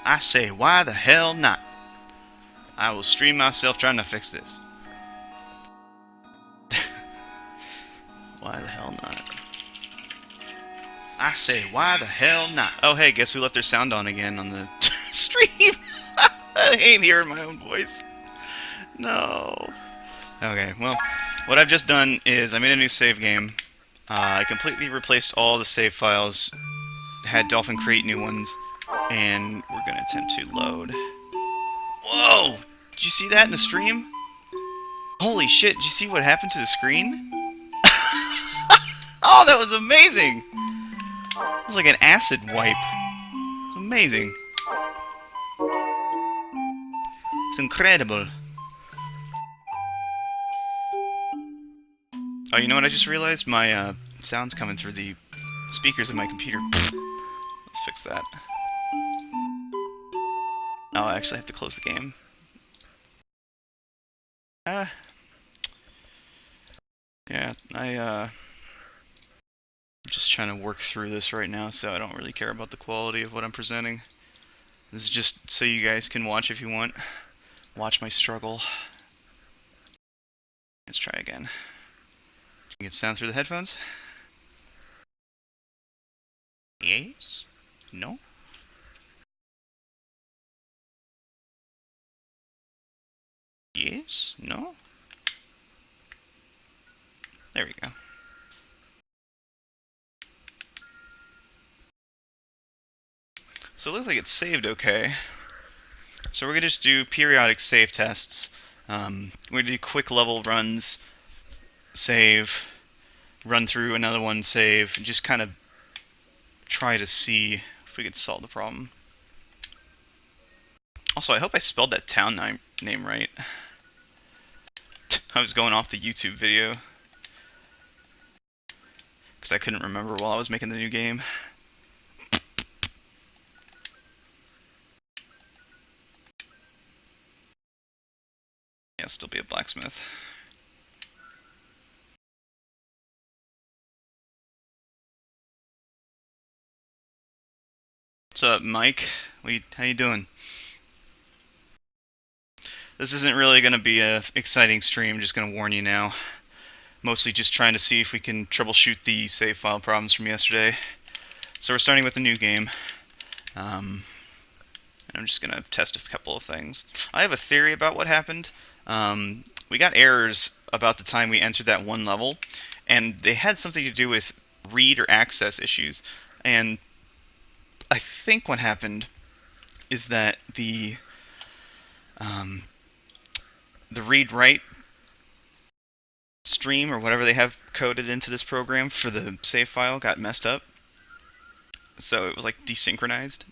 I say, why the hell not? I will stream myself trying to fix this. Why the hell not? I say, why the hell not? Oh, hey, guess who left their sound on again on the stream? I ain't hearing my own voice. No. Okay, well, what I've just done is I made a new save game. I completely replaced all the save files, had Dolphin create new ones, and we're gonna attempt to load. Whoa! Did you see that in the stream? Holy shit, did you see what happened to the screen? Oh, that was amazing! It was like an acid wipe. It's amazing. It's incredible. Oh, you know what I just realized? My sound's coming through the speakers of my computer. Let's fix that. Oh, I actually have to close the game. Yeah, I'm just trying to work through this right now, so I don't really care about the quality of what I'm presenting. This is just so you guys can watch if you want. Watch my struggle. Let's try again. Can you get sound through the headphones? Yes? No? Yes? No? There we go. So it looks like it's saved okay. So we're going to just do periodic save tests. We're going to do quick level runs, save, run through another one, save, and just kind of try to see if we can solve the problem. Also, I hope I spelled that town name right. I was going off the YouTube video because I couldn't remember while I was making the new game. Yeah, still be a blacksmith. What's up, Mike? How you doing? This isn't really going to be an exciting stream, just going to warn you now. Mostly just trying to see if we can troubleshoot the save file problems from yesterday. So we're starting with a new game. And I'm just going to test a couple of things. I have a theory about what happened. We got errors about the time we entered that one level, and they had something to do with read or access issues. And I think what happened is that the read-write stream or whatever they have coded into this program for the save file got messed up. So it was like desynchronized.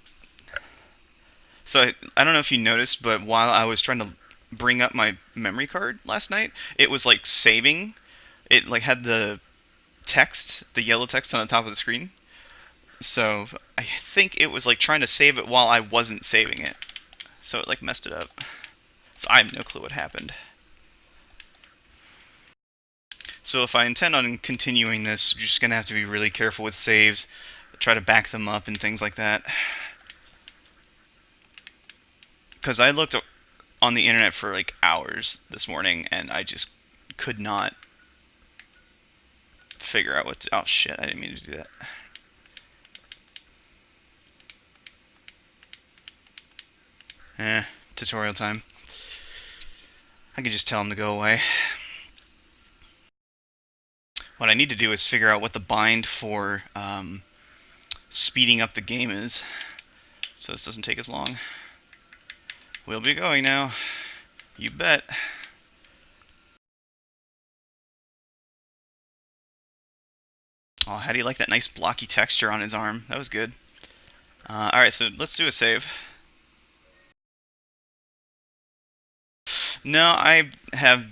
So I don't know if you noticed, but while I was trying to bring up my memory card last night, it was like saving. It like had the text, the yellow text on the top of the screen. So I think it was like trying to save it while I wasn't saving it. So it like messed it up. So I have no clue what happened. So if I intend on continuing this, you're just going to have to be really careful with saves, try to back them up and things like that. Because I looked on the internet for like hours this morning and I just could not figure out what to... Oh shit, I didn't mean to do that. Tutorial time. I can just tell him to go away. What I need to do is figure out what the bind for speeding up the game is, so this doesn't take as long. We'll be going now. You bet. Oh, how do you like that nice blocky texture on his arm? That was good. Alright, so let's do a save. No, I have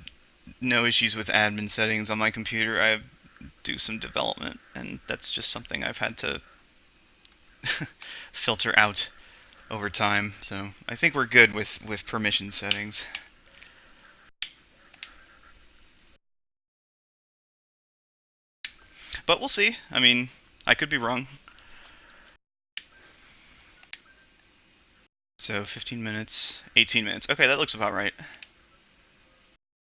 no issues with admin settings on my computer. I do some development, and that's just something I've had to filter out over time. So I think we're good with permission settings. But we'll see. I mean, I could be wrong. So 15 minutes, 18 minutes. Okay, that looks about right.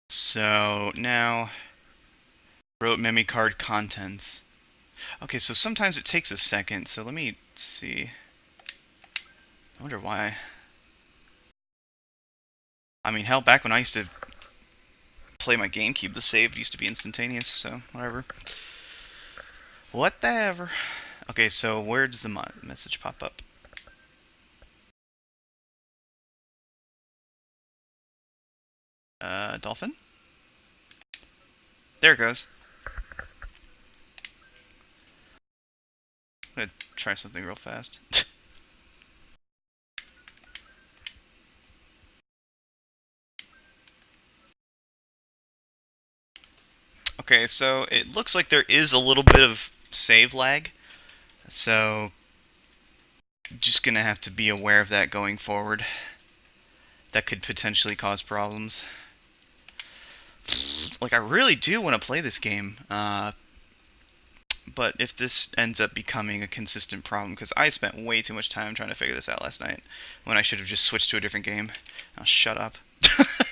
So now, wrote memory card contents. Okay, so sometimes it takes a second, so let me see. I wonder why. I mean, hell, back when I used to play my GameCube, the save used to be instantaneous, so whatever. Whatever. Okay, so where does the message pop up? Dolphin? There it goes. I'm gonna try something real fast. Okay, so it looks like there is a little bit of save lag, so just gonna have to be aware of that going forward. That could potentially cause problems. Like, I really do want to play this game, but if this ends up becoming a consistent problem, because I spent way too much time trying to figure this out last night, when I should have just switched to a different game. Oh, shut up.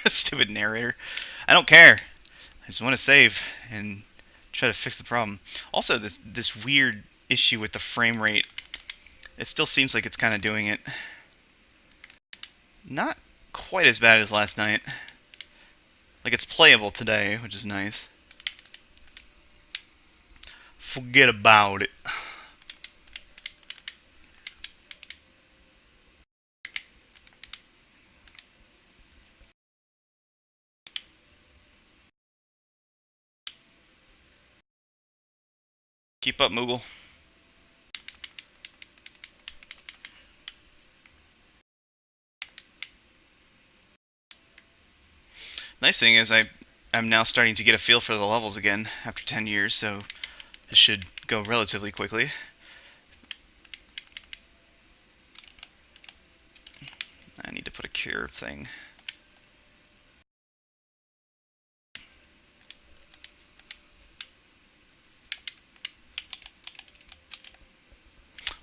Stupid narrator. I don't care. I just want to save and try to fix the problem. Also, this weird issue with the frame rate, it still seems like it's kind of doing it. Not quite as bad as last night. Like, it's playable today, which is nice. Forget about it. Keep up, Moogle. Nice thing is I'm now starting to get a feel for the levels again after 10 years, so it should go relatively quickly. I need to put a cure thing.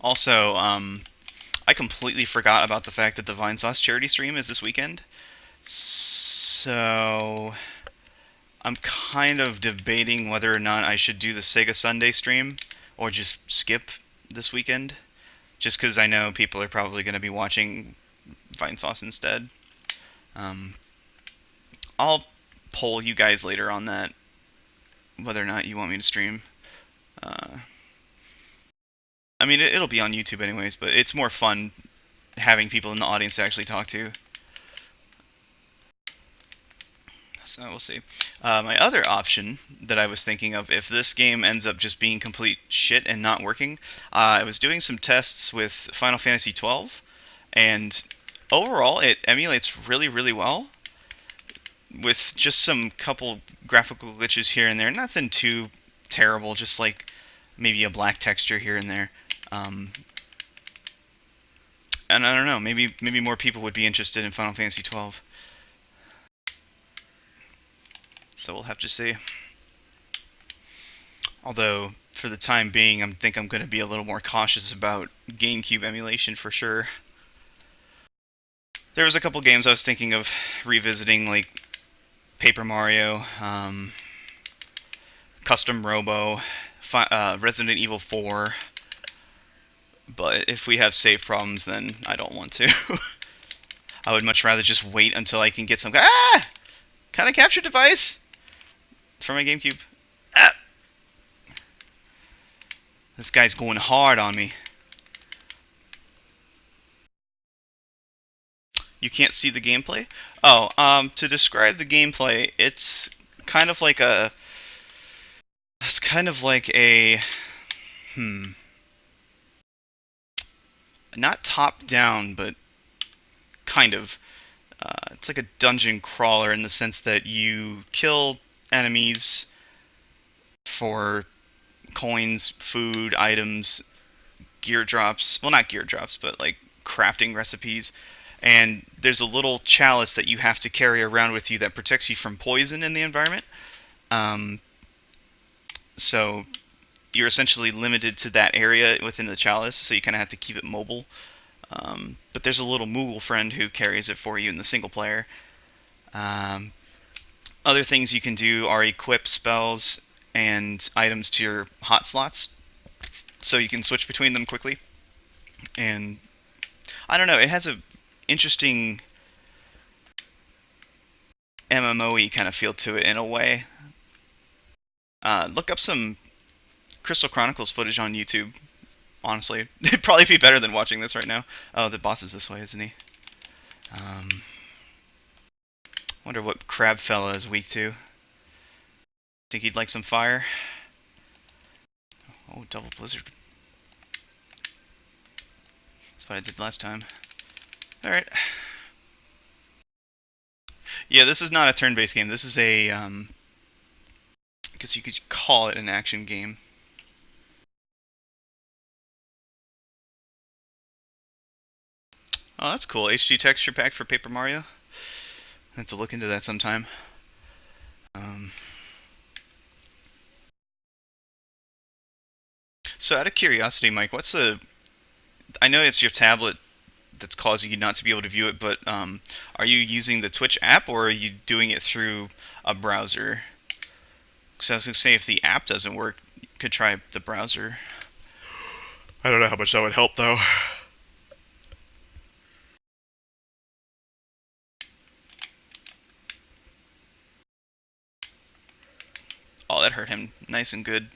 Also, I completely forgot about the fact that the Vine Sauce charity stream is this weekend. So I'm kind of debating whether or not I should do the Sega Sunday stream or just skip this weekend. Just because I know people are probably going to be watching Vine Sauce instead. I'll poll you guys later on that, whether or not you want me to stream. I mean, it'll be on YouTube anyways, but it's more fun having people in the audience to actually talk to. So we'll see. My other option that I was thinking of, if this game ends up just being complete shit and not working, I was doing some tests with Final Fantasy XII, and overall it emulates really, really well, with just some couple graphical glitches here and there. Nothing too terrible, just like maybe a black texture here and there. And I don't know, maybe more people would be interested in Final Fantasy XII. So we'll have to see. Although, for the time being, I think I'm going to be a little more cautious about GameCube emulation for sure. There was a couple games I was thinking of revisiting, like Paper Mario, Custom Robo, Resident Evil 4. But if we have save problems, then I don't want to. I would much rather just wait until I can get some kind of capture device for my GameCube. Ah! This guy's going hard on me. You can't see the gameplay? Oh, to describe the gameplay, it's kind of like a... It's kind of like a... Not top-down, but kind of. It's like a dungeon crawler in the sense that you kill enemies for coins, food, items, gear drops. Well, not gear drops, but like crafting recipes. And there's a little chalice that you have to carry around with you that protects you from poison in the environment. So you're essentially limited to that area within the chalice, so you kind of have to keep it mobile. But there's a little Moogle friend who carries it for you in the single player. Um, Other things you can do are equip spells and items to your hot slots, so you can switch between them quickly. And I don't know, it has a interesting MMO-y kind of feel to it in a way. Look up some Crystal Chronicles footage on YouTube. Honestly, it'd probably be better than watching this right now. Oh, the boss is this way, isn't he? Wonder what crab fella is weak to. Think he'd like some fire? Oh, double blizzard. That's what I did last time. Alright. Yeah, this is not a turn-based game. This is a, I guess you could call it an action game. Oh, that's cool. HD texture pack for Paper Mario. I have to look into that sometime. So out of curiosity, Mike, what's the... I know it's your tablet that's causing you not to be able to view it, but are you using the Twitch app or are you doing it through a browser? Because I was going to say, if the app doesn't work, you could try the browser. I don't know how much that would help, though. Oh, that hurt him nice and good.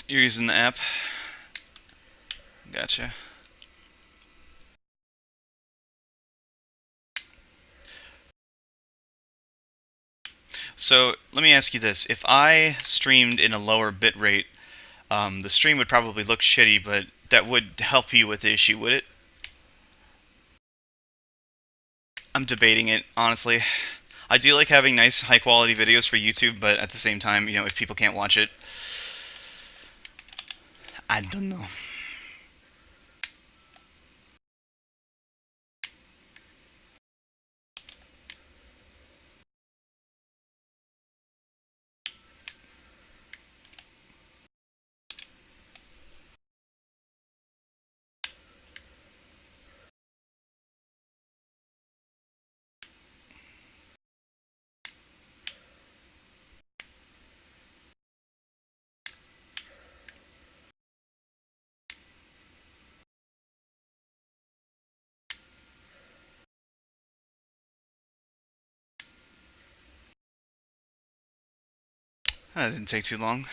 You're using the app? Gotcha. So let me ask you this: if I streamed in a lower bit rate, the stream would probably look shitty, but that would help you with the issue, would it? I'm debating it, honestly. I do like having nice, high quality videos for YouTube, but at the same time, you know, if people can't watch it, I don't know. That didn't take too long.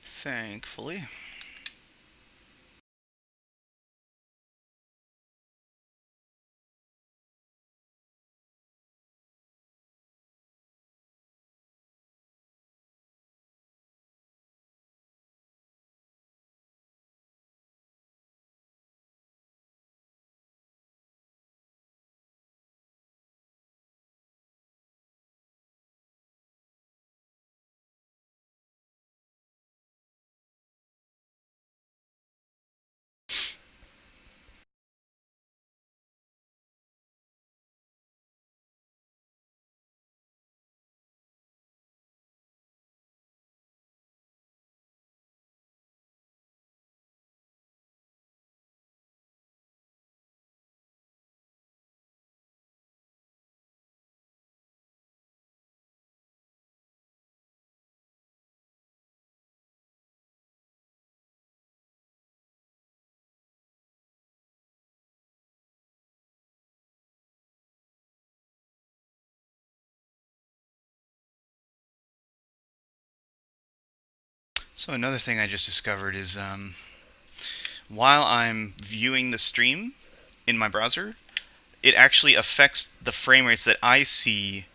Thankfully. So another thing I just discovered is while I'm viewing the stream in my browser, it actually affects the frame rates that I see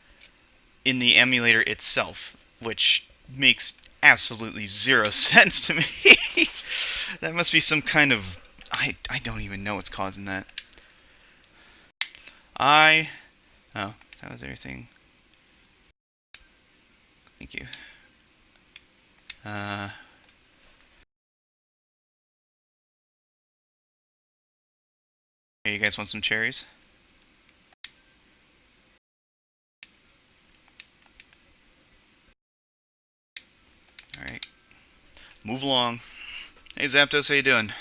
in the emulator itself, which makes absolutely zero sense to me. That must be some kind of... I don't even know what's causing that. Oh, that was everything. Thank you. Hey, you guys want some cherries? Alright. Move along. Hey, Zapdos, how you doing?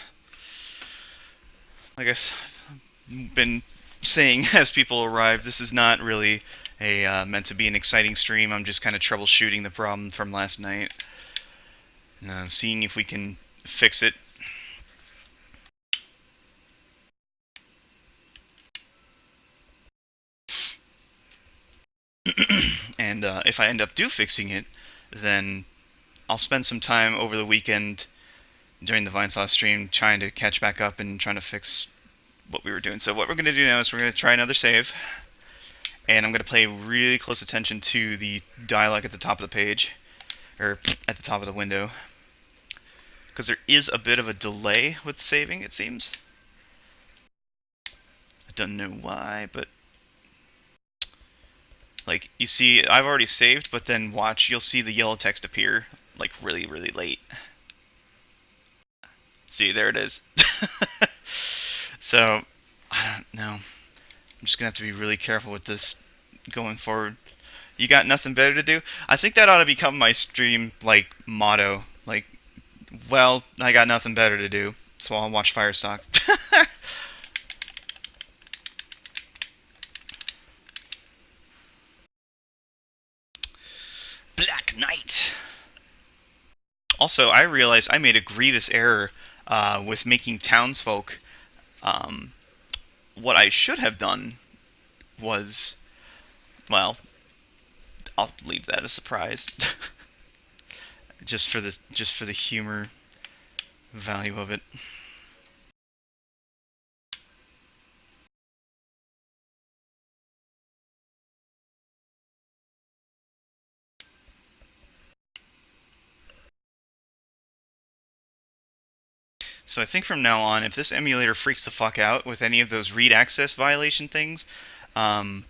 I guess I've been saying as people arrive, this is not really meant to be an exciting stream. I'm just kind of troubleshooting the problem from last night. Seeing if we can fix it. And if I end up fixing it, then I'll spend some time over the weekend during the Vinesauce stream trying to catch back up and trying to fix what we were doing. So what we're going to do now is we're going to try another save. And I'm going to pay really close attention to the dialogue at the top of the page. Or at the top of the window. Because there is a bit of a delay with saving, it seems. I don't know why, but... Like, you see, I've already saved, but then watch, you'll see the yellow text appear, like, really, really late. See, there it is. So, I don't know. I'm just gonna have to be really careful with this going forward. You got nothing better to do? I think that ought to become my stream, like, motto. Like, well, I got nothing better to do, so I'll watch Firestock. Black Knight! Also, I realized I made a grievous error with making townsfolk. What I should have done was, well, I'll leave that a surprise. just for the humor value of it. So I think from now on, if this emulator freaks the fuck out with any of those read access violation things, I'm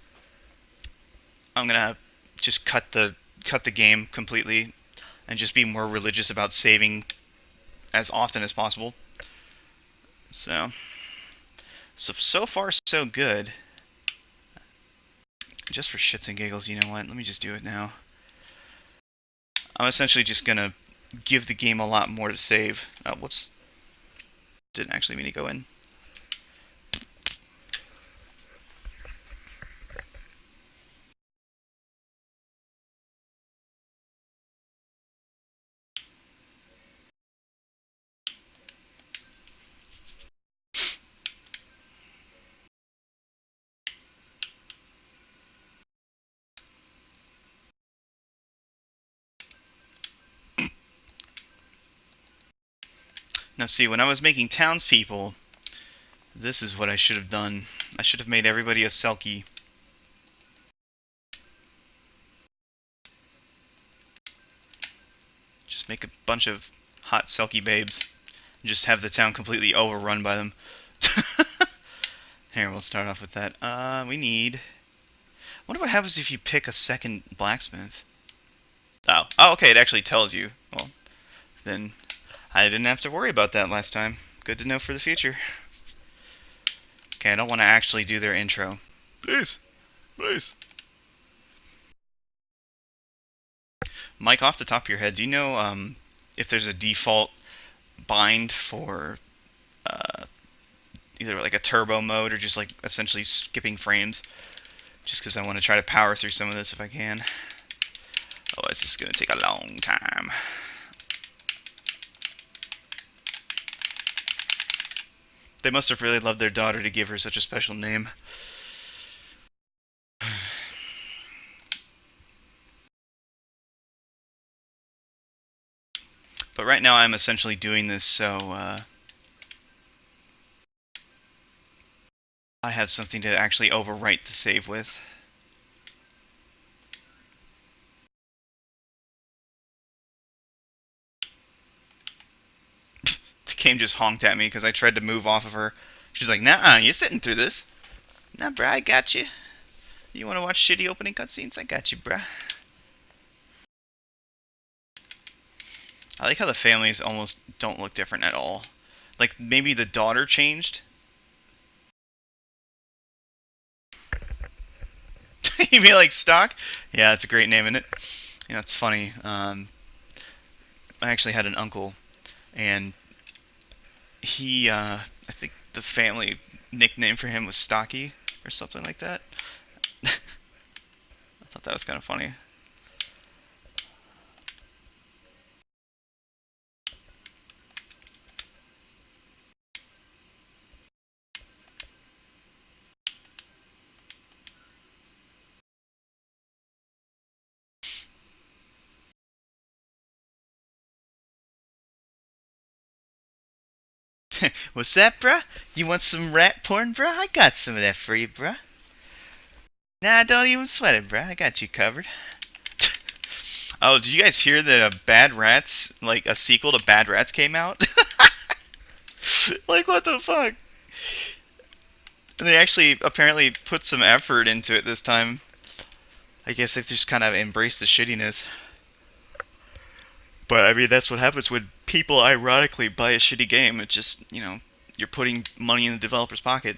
gonna just cut the game completely and just be more religious about saving as often as possible. So far so good. Just for shits and giggles, you know what? Let me just do it now. I'm essentially just gonna give the game a lot more to save. Oh, whoops. Didn't actually mean to go in. Now see, when I was making townspeople, this is what I should have done. I should have made everybody a Selkie. Just make a bunch of hot Selkie babes. And just have the town completely overrun by them. Here, we'll start off with that. We need... I wonder what happens if you pick a second blacksmith. Oh, okay, it actually tells you. Well, then I didn't have to worry about that last time. Good to know for the future. Okay, I don't want to actually do their intro. Please. Please. Mike, off the top of your head, do you know if there's a default bind for either like a turbo mode or just like essentially skipping frames? Just because I want to try to power through some of this if I can. Otherwise, this is going to take a long time. They must have really loved their daughter to give her such a special name. But right now I'm essentially doing this so I I have something to actually overwrite the save with. The game just honked at me because I tried to move off of her. She's like, "Nah, you're sitting through this." Nah, bruh, I got you. You want to watch shitty opening cutscenes? I got you, bruh. I like how the families almost don't look different at all. Like, maybe the daughter changed? You mean like Stock? Yeah, that's a great name, isn't it? You know, it's funny. I actually had an uncle, and he, I think the family nickname for him was Stocky, or something like that. I thought that was kind of funny. What's that, bruh? You want some rat porn, bruh? I got some of that for you, bruh. Nah, don't even sweat it, bruh. I got you covered. Oh, did you guys hear that Bad Rats, like a sequel to Bad Rats came out? Like, what the fuck? And they actually apparently put some effort into it this time. I guess they've just kind of embraced the shittiness. But I mean, that's what happens when people ironically buy a shitty game. It just, you know, you're putting money in the developer's pocket.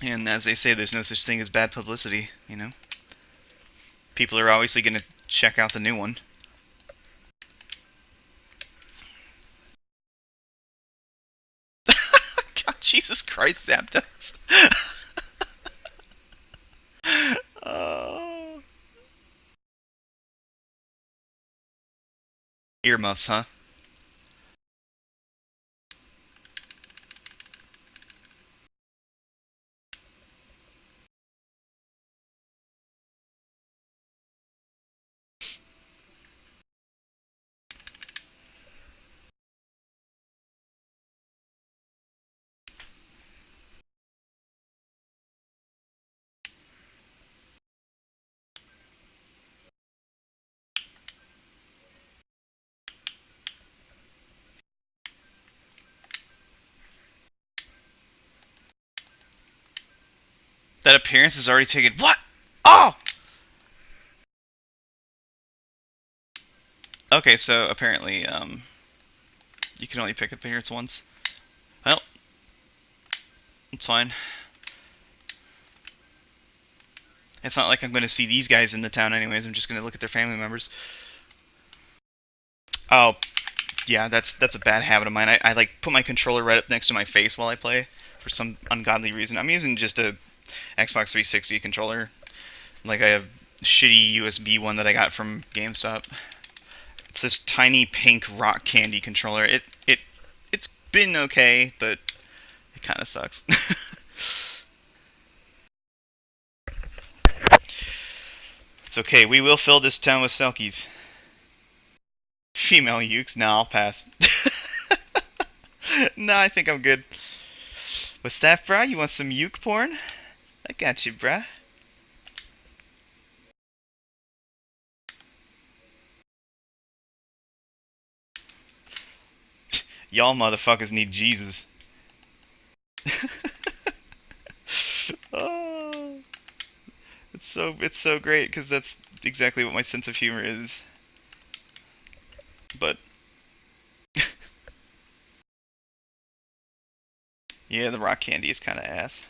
And as they say, there's no such thing as bad publicity, you know? People are obviously going to check out the new one. God, Jesus Christ, Zapdos. Oh. Earmuffs, huh? That appearance is already taken. What? Oh! Okay, so apparently, you can only pick appearance once. Well, it's fine. It's not like I'm going to see these guys in the town anyways. I'm just going to look at their family members. Oh, yeah, that's a bad habit of mine. I like put my controller right up next to my face while I play for some ungodly reason. I'm using just a Xbox 360 controller. Like, I have a shitty USB one that I got from GameStop. It's this tiny pink rock candy controller. It's been okay, but it kind of sucks. It's okay. We will fill this town with Selkies. Female ukes? No, I'll pass. No, I think I'm good. What's that, brah? You want some uke porn? I got you, brah. Y'all motherfuckers need Jesus. Oh, it's so great because that's exactly what my sense of humor is. But yeah, the rock candy is kind of ass.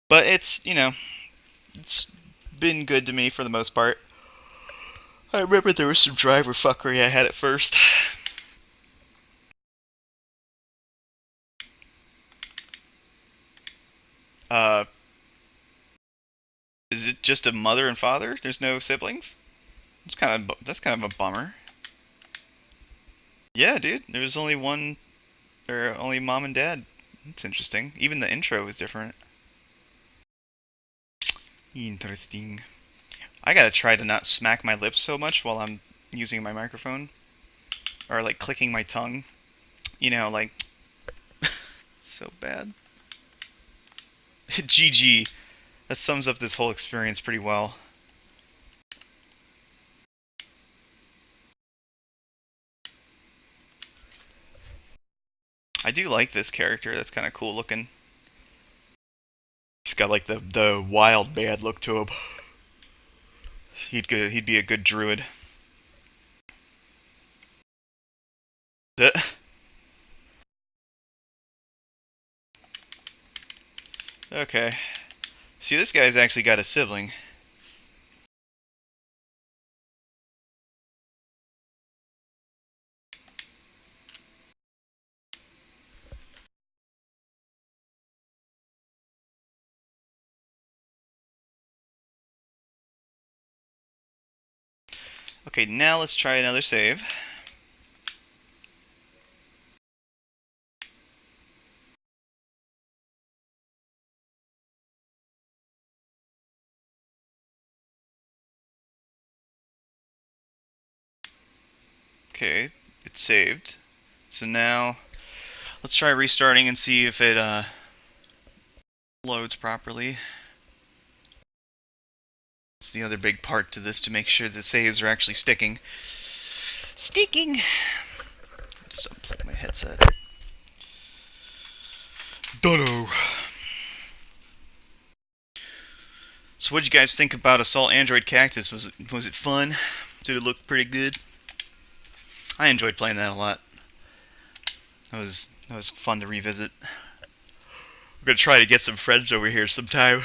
But it's, you know, it's been good to me for the most part. I remember there was some driver fuckery I had at first. Uh, is it just a mother and father? There's no siblings? That's kind of a bummer. Yeah, dude. There was only one, or only mom and dad. That's interesting. Even the intro was different. Interesting. I gotta try to not smack my lips so much while I'm using my microphone. Or like clicking my tongue. You know, like, so bad. GG. That sums up this whole experience pretty well. I do like this character. That's kind of cool looking. He's got like the wild bad look to him. He'd be a good druid. Okay. See, this guy's actually got a sibling. Okay, now let's try another save. Okay, it's saved. So now, let's try restarting and see if it loads properly. It's the other big part to this to make sure the saves are actually sticking. Sticking! Just unplug my headset. Dono! So what'd you guys think about Assault Android Cactus? Was it fun? Did it look pretty good? I enjoyed playing that a lot. That was fun to revisit. I'm gonna try to get some friends over here sometime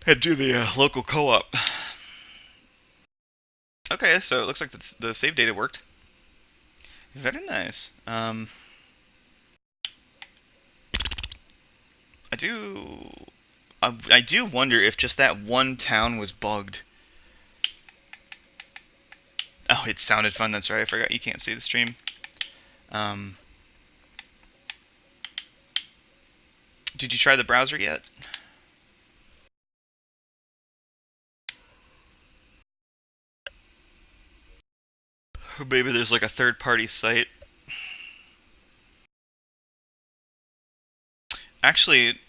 and do the local co-op. Okay, so it looks like the save data worked. Very nice. I do wonder if just that one town was bugged. Oh, it sounded fun. That's right. I forgot you can't see the stream. Did you try the browser yet? Or maybe there's like a third-party site. Actually,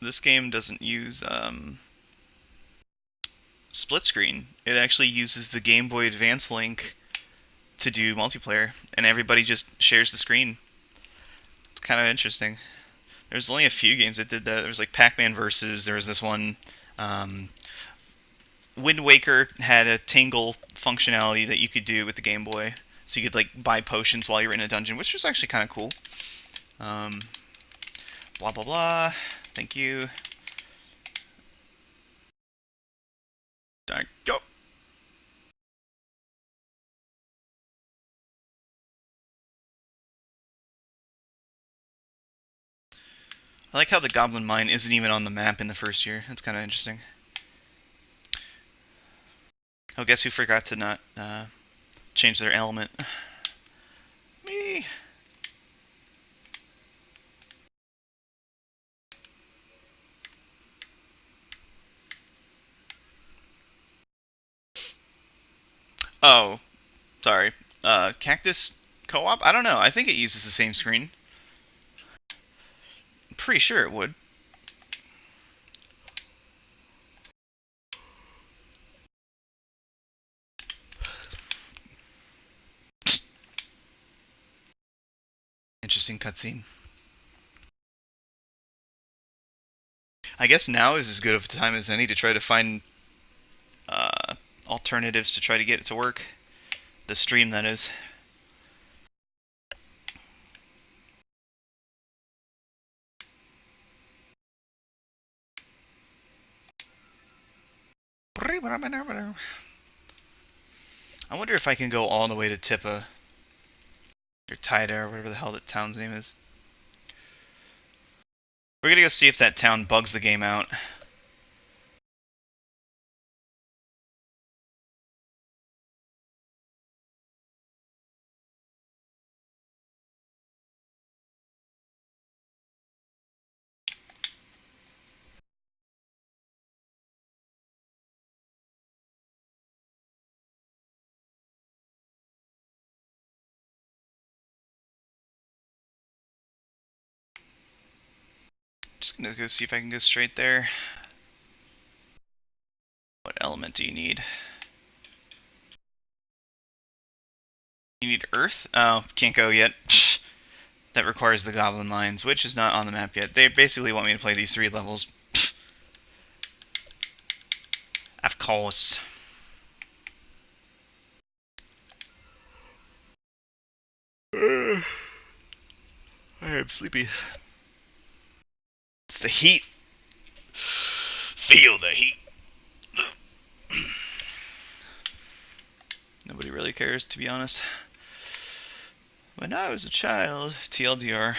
this game doesn't use split screen. It actually uses the Game Boy Advance link to do multiplayer, and everybody just shares the screen. It's kind of interesting. There's only a few games that did that. There was like Pac-Man Versus. There was this one. Wind Waker had a tingle functionality that you could do with the Game Boy, so you could like buy potions while you were in a dungeon, which was actually kind of cool. Blah blah blah. Thank you. Go. I like how the Goblin Mine isn't even on the map in the first year. That's kind of interesting. Oh, guess who forgot to not change their element? Me. Oh, sorry. Cactus co-op? I don't know. I think it uses the same screen. I'm pretty sure it would. Interesting cutscene. I guess now is as good of a time as any to try to find alternatives to try to get it to work. The stream, that is. I wonder if I can go all the way to Tippa or Taida or whatever the hell that town's name is. We're gonna go see if that town bugs the game out. just gonna go see if I can go straight there. What element do you need? You need earth? Oh, can't go yet. That requires the goblin mines, which is not on the map yet. They basically want me to play these 3 levels. Of course. I am sleepy. It's the heat. Feel the heat. Nobody really cares, to be honest. When I was a child, TLDR.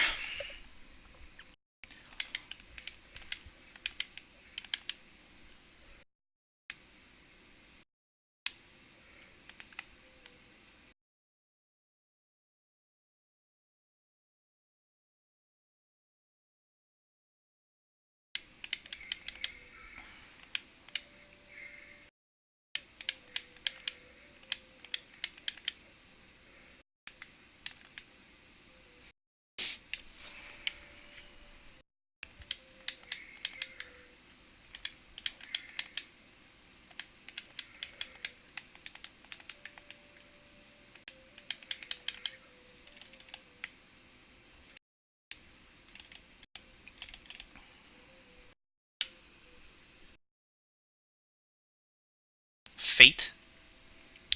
Fate?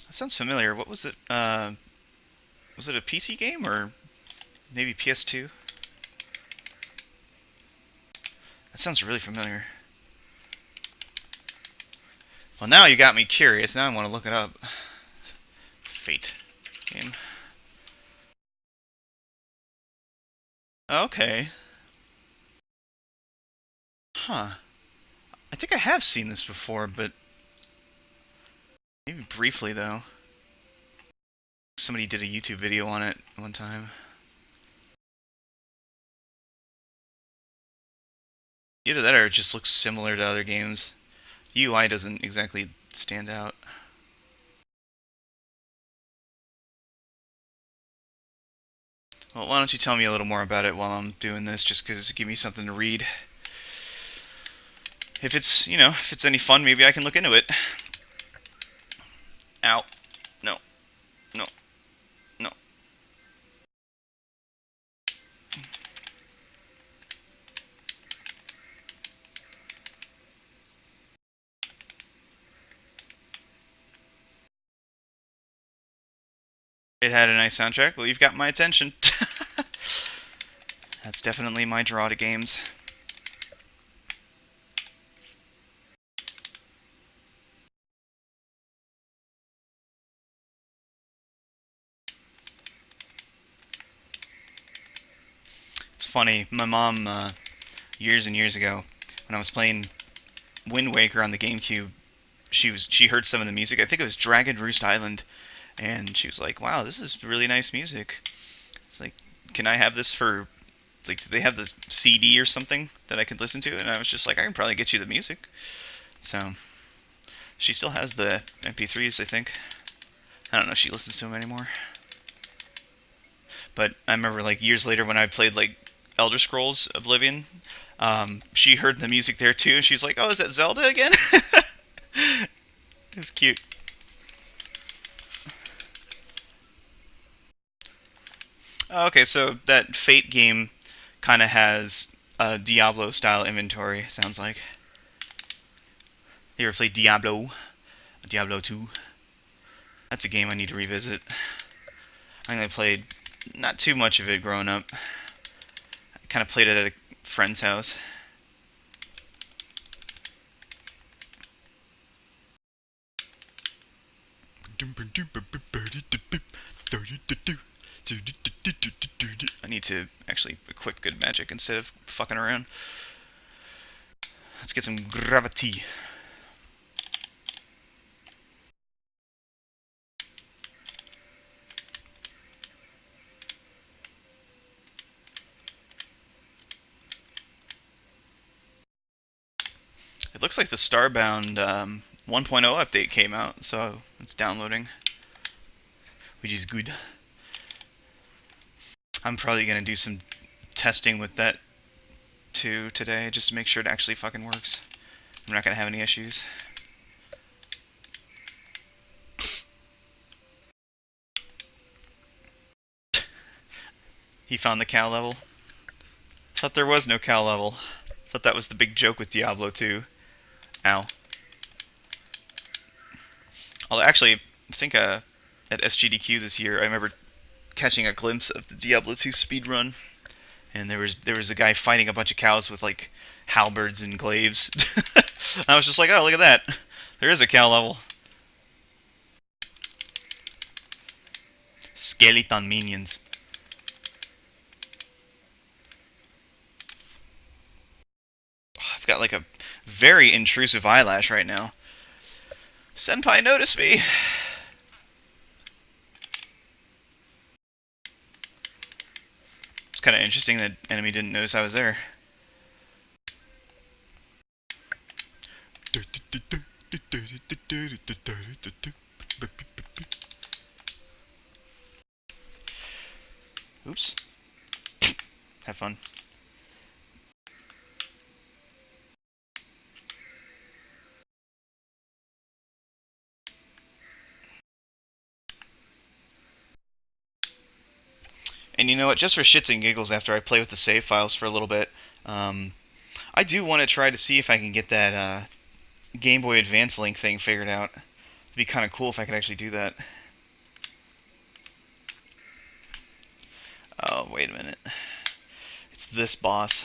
That sounds familiar. What was it? Was it a PC game or maybe PS2? That sounds really familiar. Well, now you got me curious. Now I want to look it up. Fate game. Okay. Huh. I think I have seen this before, but maybe briefly, though. Somebody did a YouTube video on it one time. Either that or it just looks similar to other games. The UI doesn't exactly stand out. Well, why don't you tell me a little more about it while I'm doing this, just because give me something to read. If it's, if it's any fun, maybe I can look into it. Ow. No. No. No. It had a nice soundtrack. Well, you've got my attention. That's definitely my draw to games. It's funny, my mom, years and years ago, when I was playing Wind Waker on the GameCube, she heard some of the music. I think it was Dragon Roost Island, and she was like, "Wow, this is really nice music." It's like, "Can I have this for?" It's like, "Do they have the CD or something that I could listen to?" And I was just like, "I can probably get you the music." So she still has the MP3s, I think. I don't know if she listens to them anymore. But I remember like years later when I played like Elder Scrolls Oblivion, she heard the music there too, and she's like, "Oh, is that Zelda again?" It was cute. Okay, so that Fate game kind of has a Diablo-style inventory, sounds like. You ever played Diablo? Diablo 2? That's a game I need to revisit. I think I played not too much of it growing up. I kind of played it at a friend's house. I need to actually equip good magic instead of fucking around. Let's get some gravity. It looks like the Starbound 1.0 update came out, so it's downloading, which is good. I'm probably going to do some testing with that 2 today, just to make sure it actually fucking works. I'm not gonna have any issues. He found the cow level. Thought there was no cow level. Thought that was the big joke with Diablo 2. Ow. Although actually, I think at SGDQ this year, I remember catching a glimpse of the Diablo 2 speedrun, and there was a guy fighting a bunch of cows with like halberds and glaives. I was just like, oh, look at that. There is a cow level. Skeleton minions. I've got like a very intrusive eyelash right now. Senpai noticed me. It's kind of interesting that enemy didn't notice I was there. Oops. Have fun. And you know what? Just for shits and giggles, after I play with the save files for a little bit, I do want to try to see if I can get that Game Boy Advance Link thing figured out. It'd be kind of cool if I could actually do that. Oh, wait a minute. It's this boss.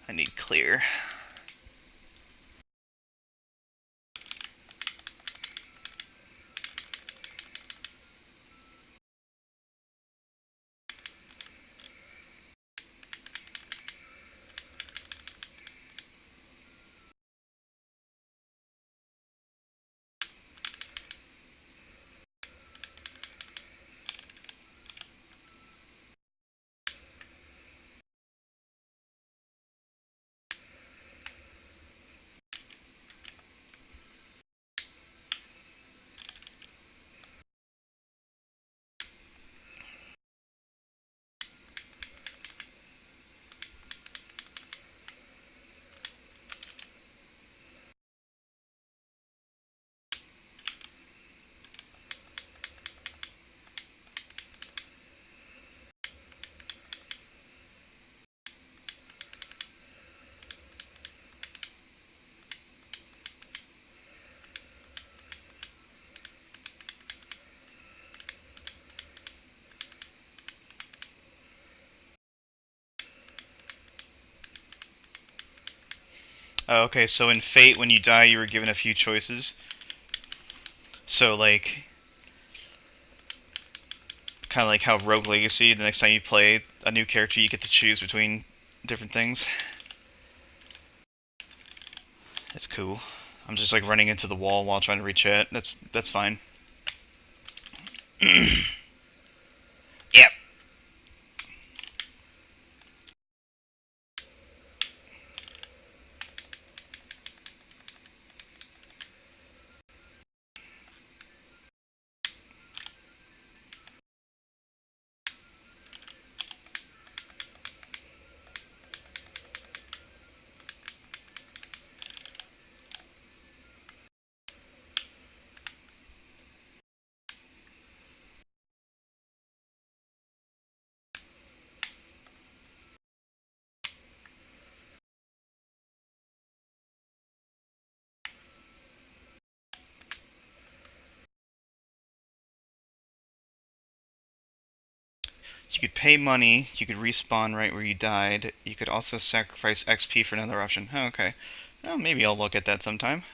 I need clear. Oh, okay, so in Fate, when you die, you were given a few choices. So, like, kind of like how Rogue Legacy, the next time you play a new character, you get to choose between different things. That's cool. I'm just like running into the wall while trying to reach it. That's fine. Yep. You could pay money, you could respawn right where you died, you could also sacrifice XP for another option. Oh, okay. Well, maybe I'll look at that sometime.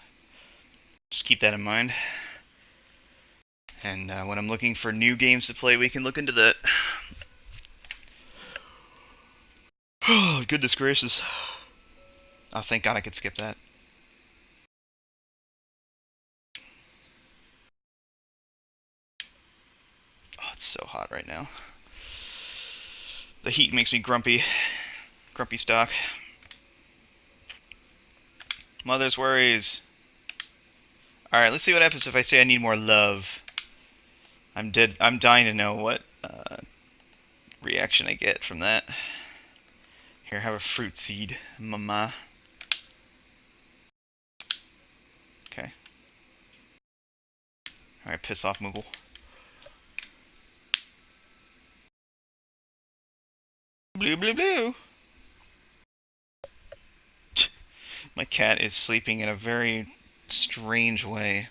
Just keep that in mind. And when I'm looking for new games to play, we can look into that. Oh, goodness gracious. Oh, thank God I could skip that. Oh, it's so hot right now. The heat makes me grumpy. Grumpy stock. Mother's worries. Alright, let's see what happens if I say I need more love. I'm dying to know what uh, reaction I get from that. Here, have a fruit seed, mama. Okay. Alright, piss off, Moogle. Blue, blue, blue! My cat is sleeping in a very strange way.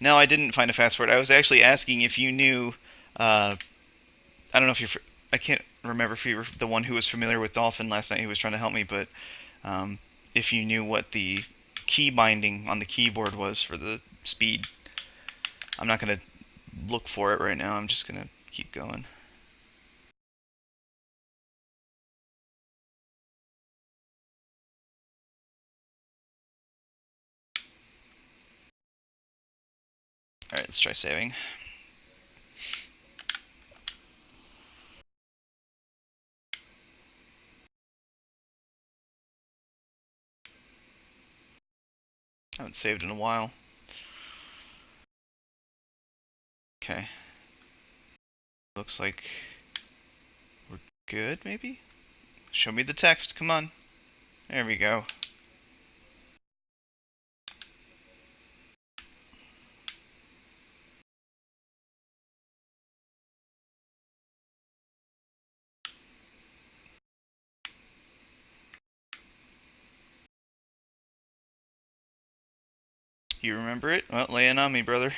No, I didn't find a fast forward. I was actually asking if you knew. I don't know if you're. I can't remember if you were the one who was familiar with Dolphin last night who was trying to help me, but if you knew what the key binding on the keyboard was for the speed. I'm not going to look for it right now. I'm just going to keep going. Alright, let's try saving. I haven't saved in a while. Okay. Looks like we're good, maybe? Show me the text, come on. There we go. You remember it? Well, lay it on me, brother.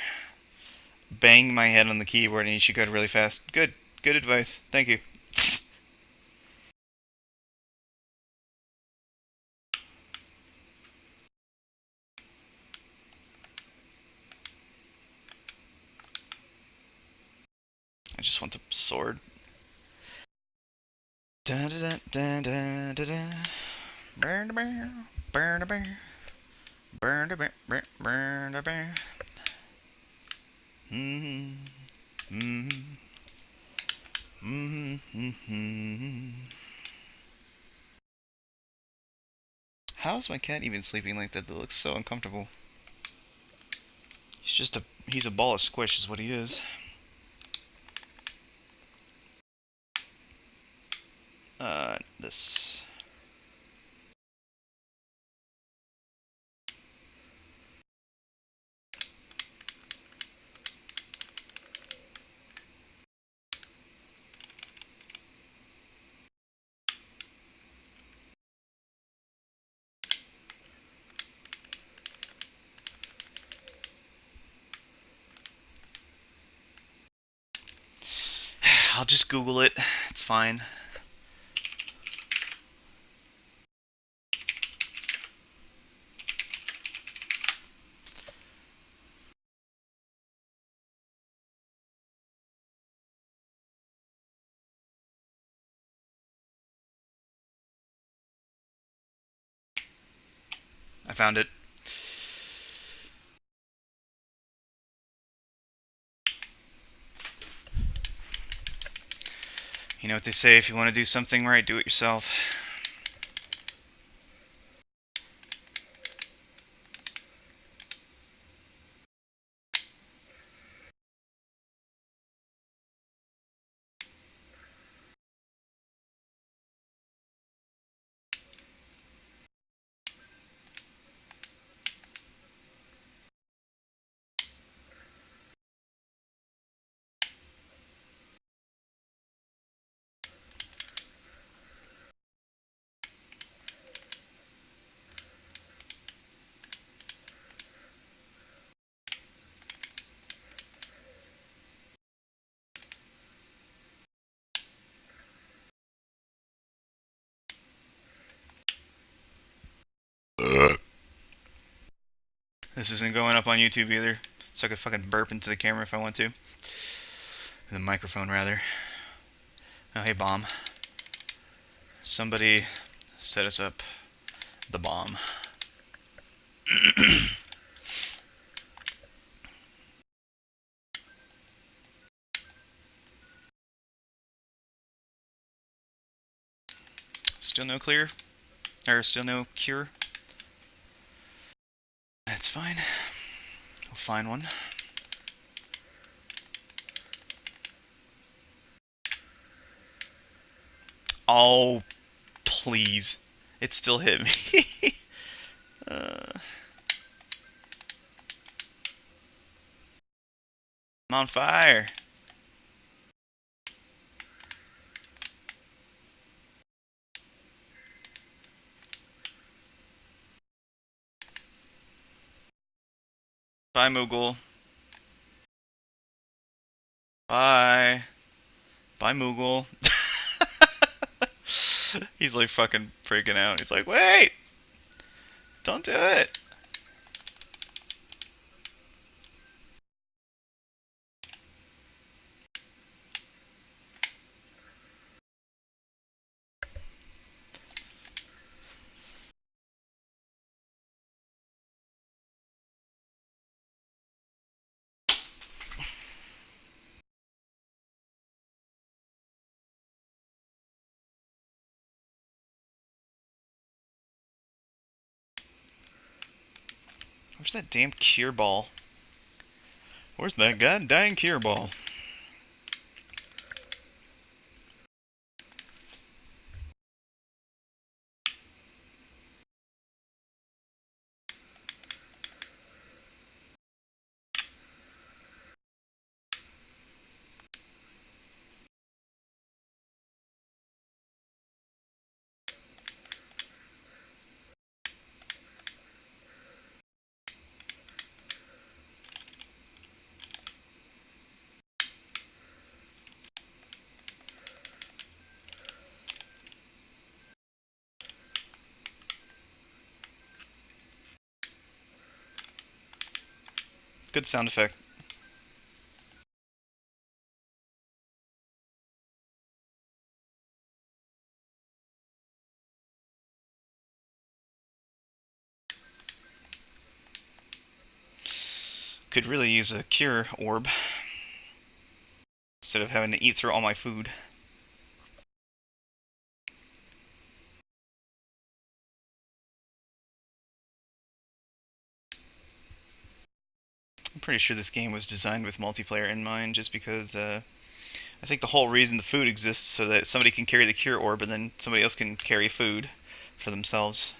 Bang my head on the keyboard and you should go really fast. Good. Good advice. Thank you. I just want the sword. Da da da da da da. Burn the bear. Burn the bear. Burn the bear. Burn the bear. Mm-hmm. Mm-hmm. Mm-hmm. How's my cat even sleeping like that? That looks so uncomfortable. He's a ball of squish is what he is. This. I'll just Google it. It's fine. I found it. You know what they say, if you want to do something right, do it yourself. This isn't going up on YouTube either, so I could fucking burp into the camera if I want to. The microphone, rather. Oh, hey, bomb. Somebody set us up the bomb. Still no clear? Or still no cure? That's fine. We'll find one. Oh, please. It still hit me. I'm on fire. Bye, Moogle. Bye. Bye, Moogle. He's like fucking freaking out. He's like, wait! Don't do it! Where's that damn cure ball? Where's that goddamn cure ball? Good sound effect. Could really use a cure orb instead of having to eat through all my food. I'm pretty sure this game was designed with multiplayer in mind, just because I think the whole reason the food exists so that somebody can carry the cure orb and then somebody else can carry food for themselves.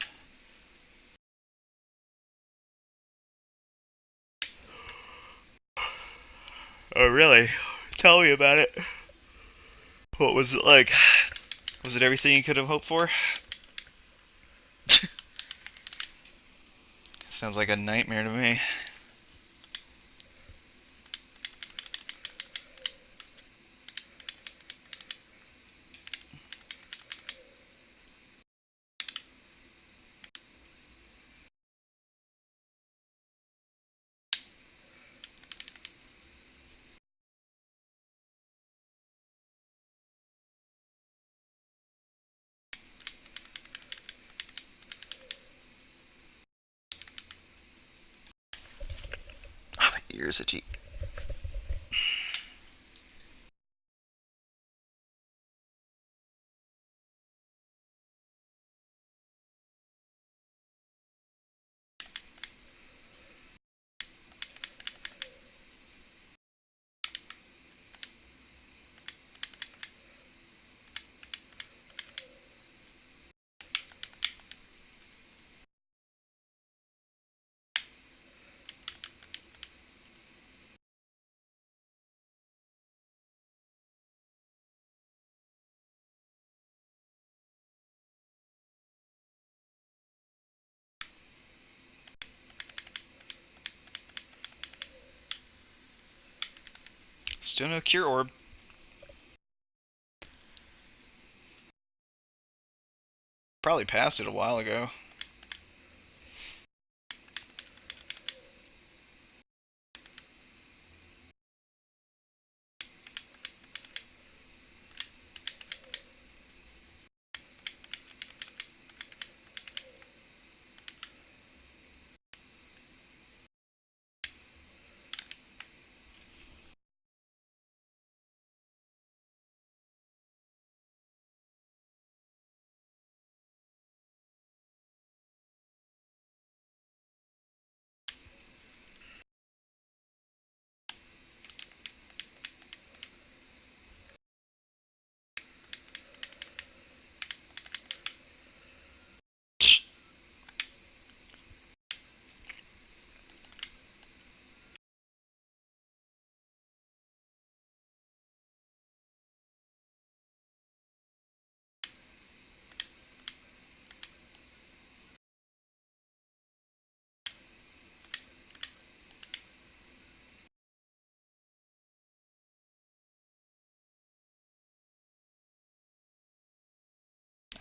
Oh, really? Tell me about it. What was it like? Was it everything you could have hoped for? Sounds like a nightmare to me. Oh, my ears itchy. Still no cure orb. Probably passed it a while ago.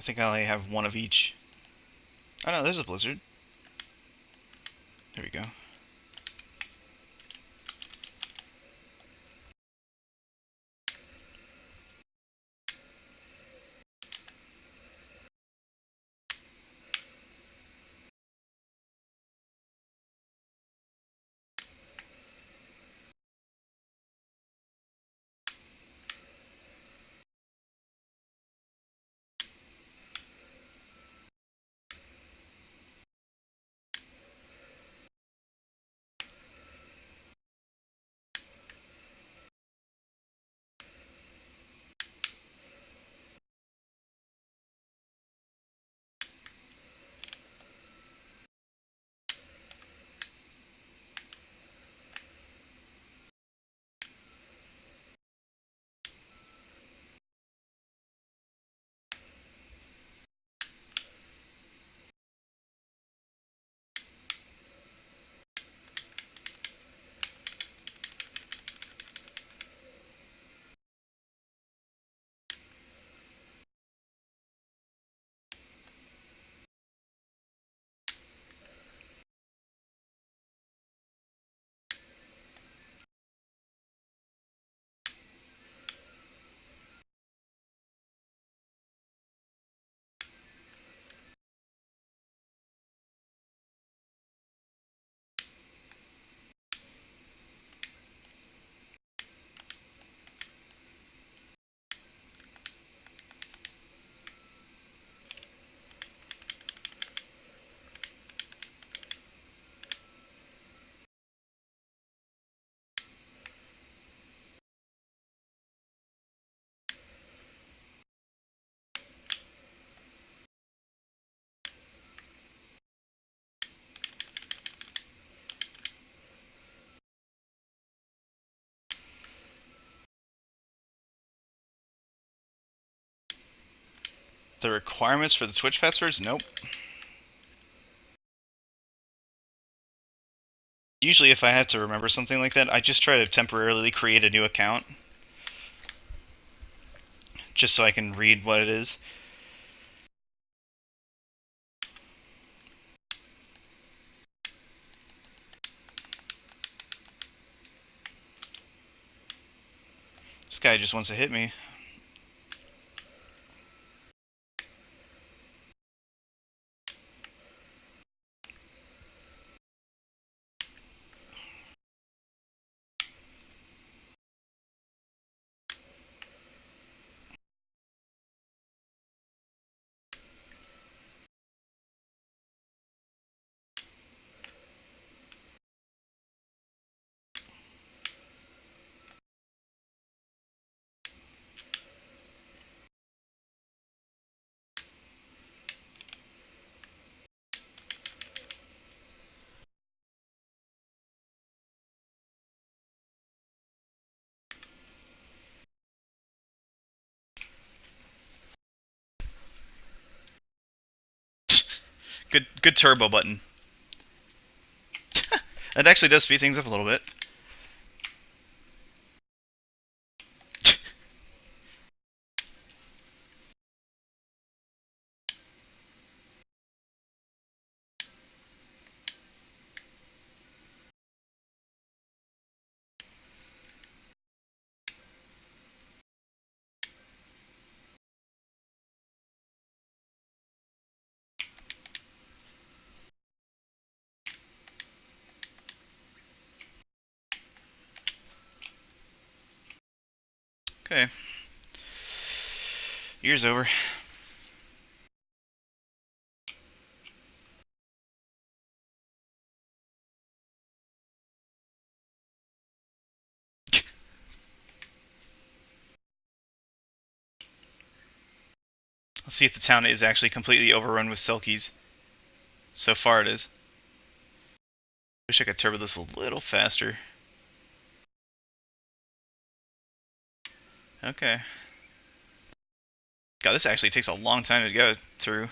think I only have one of each. Oh no, there's a blizzard. There we go. The requirements for the Twitch passwords? Nope. Usually if I have to remember something like that, I just try to temporarily create a new account. Just so I can read what it is. This guy just wants to hit me. Good turbo button. That actually does speed things up a little bit. Okay. Year's over. Let's see if the town is actually completely overrun with Selkies. So far it is. Wish I could turbo this a little faster. Okay. God, this actually takes a long time to go through.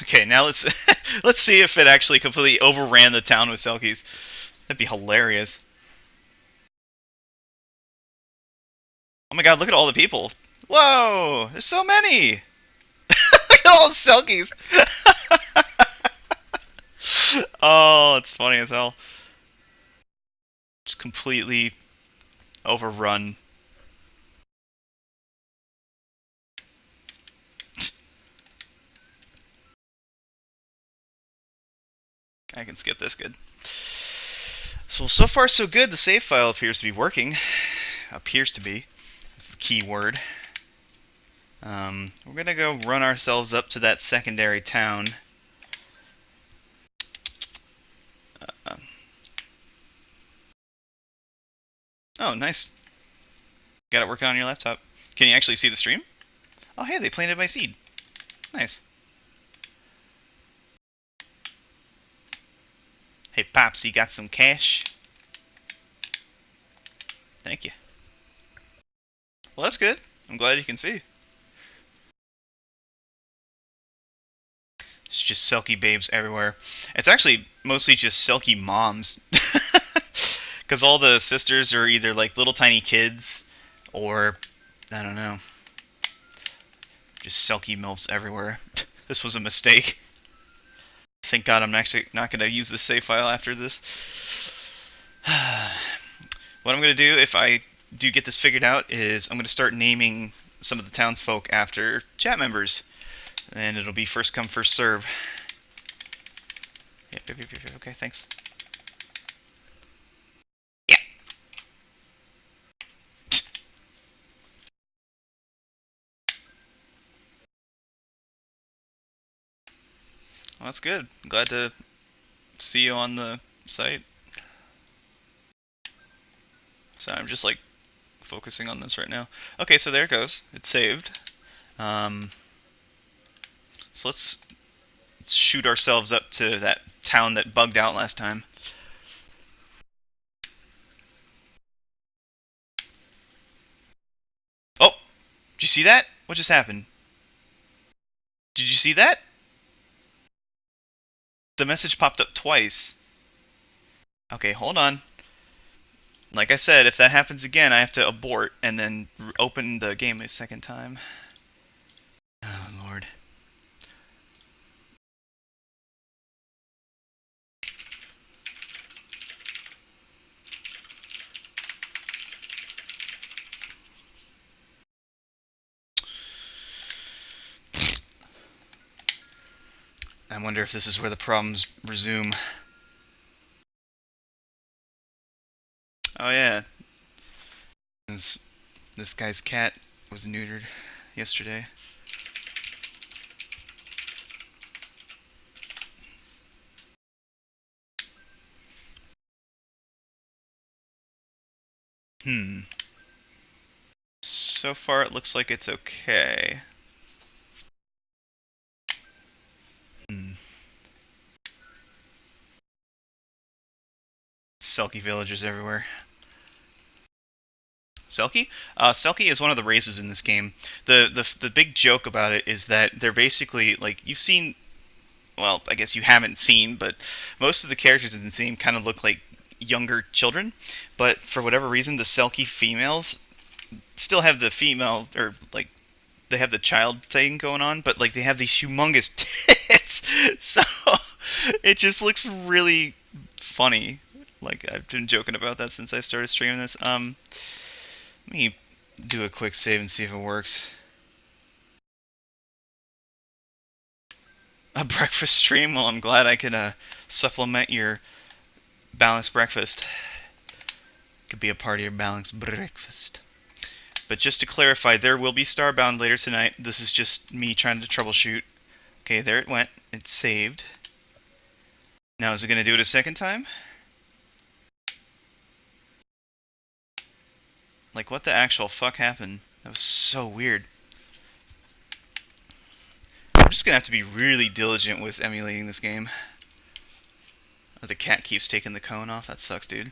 Okay, now let's let's see if it actually completely overran the town with Selkies. That'd be hilarious. Oh my god, look at all the people. Whoa, there's so many. Look at all the Selkies. Oh, it's funny as hell. Just completely overrun. I can skip this good. So far so good. The save file appears to be working. Appears to be. That's the key word. We're gonna go run ourselves up to that secondary town. Uh, oh, nice. Got it working on your laptop. Can you actually see the stream? Oh, hey, they planted my seed. Nice. Hey, Pops, you got some cash? Thank you. Well, that's good. I'm glad you can see. It's just Selkie babes everywhere. It's actually mostly just Selkie moms. Because all the sisters are either like little tiny kids or, I don't know, just Selkie milfs everywhere. This was a mistake. Thank God I'm actually not going to use the save file after this. What I'm going to do if I do get this figured out is I'm going to start naming some of the townsfolk after chat members. And it'll be first come, first serve. Yep. Okay, thanks. Yeah. Well, that's good. I'm glad to see you on the site. So I'm just like focusing on this right now. Okay, so there it goes. It's saved. So let's shoot ourselves up to that town that bugged out last time. Oh, did you see that? What just happened? Did you see that? The message popped up twice. Okay, hold on. Like I said, if that happens again, I have to abort and then open the game a second time. Oh, Lord. I wonder if this is where the problems resume. Oh, yeah. This guy's cat was neutered yesterday. So far, it looks like it's okay. Selkie villagers everywhere. Selkie? Selkie is one of the races in this game. The big joke about it is that they're basically, like, you've seen, well, I guess you haven't seen, but most of the characters in the game kind of look like younger children. But for whatever reason, the Selkie females still have the female, or, like, they have the child thing going on, but, like, they have these humongous tits. So, it just looks really funny. Like, I've been joking about that since I started streaming this. Let me do a quick save and see if it works. A breakfast stream? Well, I'm glad I could supplement your balanced breakfast. Could be a part of your balanced breakfast. But just to clarify, there will be Starbound later tonight. This is just me trying to troubleshoot. Okay, there it went. It's saved. Now, is it going to do it a second time? Like, what the actual fuck happened? That was so weird. I'm just going to have to be really diligent with emulating this game. Oh, the cat keeps taking the cone off. That sucks, dude.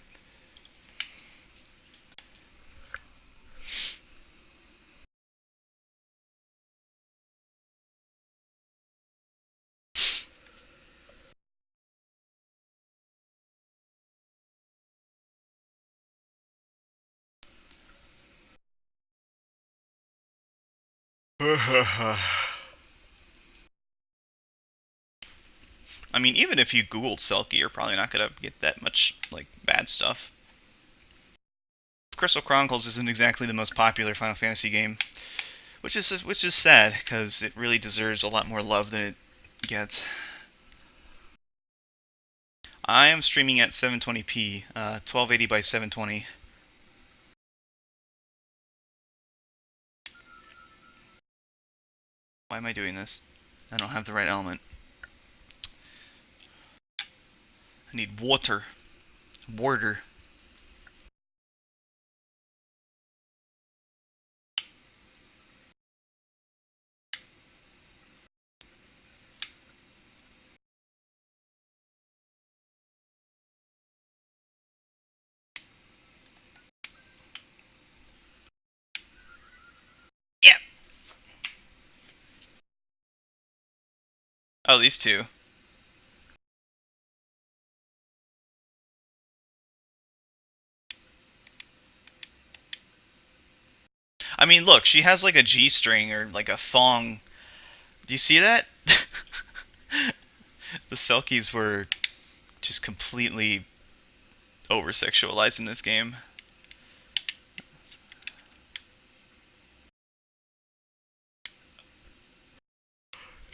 I mean, even if you Googled Selkie, you're probably not gonna get that much like bad stuff. Crystal Chronicles isn't exactly the most popular Final Fantasy game, which is sad because it really deserves a lot more love than it gets. I am streaming at 720p, 1280 by 720. Why am I doing this? I don't have the right element. I need water. Water. Yeah. Oh, these two. I mean, look, she has like a G-string or like a thong. Do you see that? The Selkies were just completely over-sexualized in this game.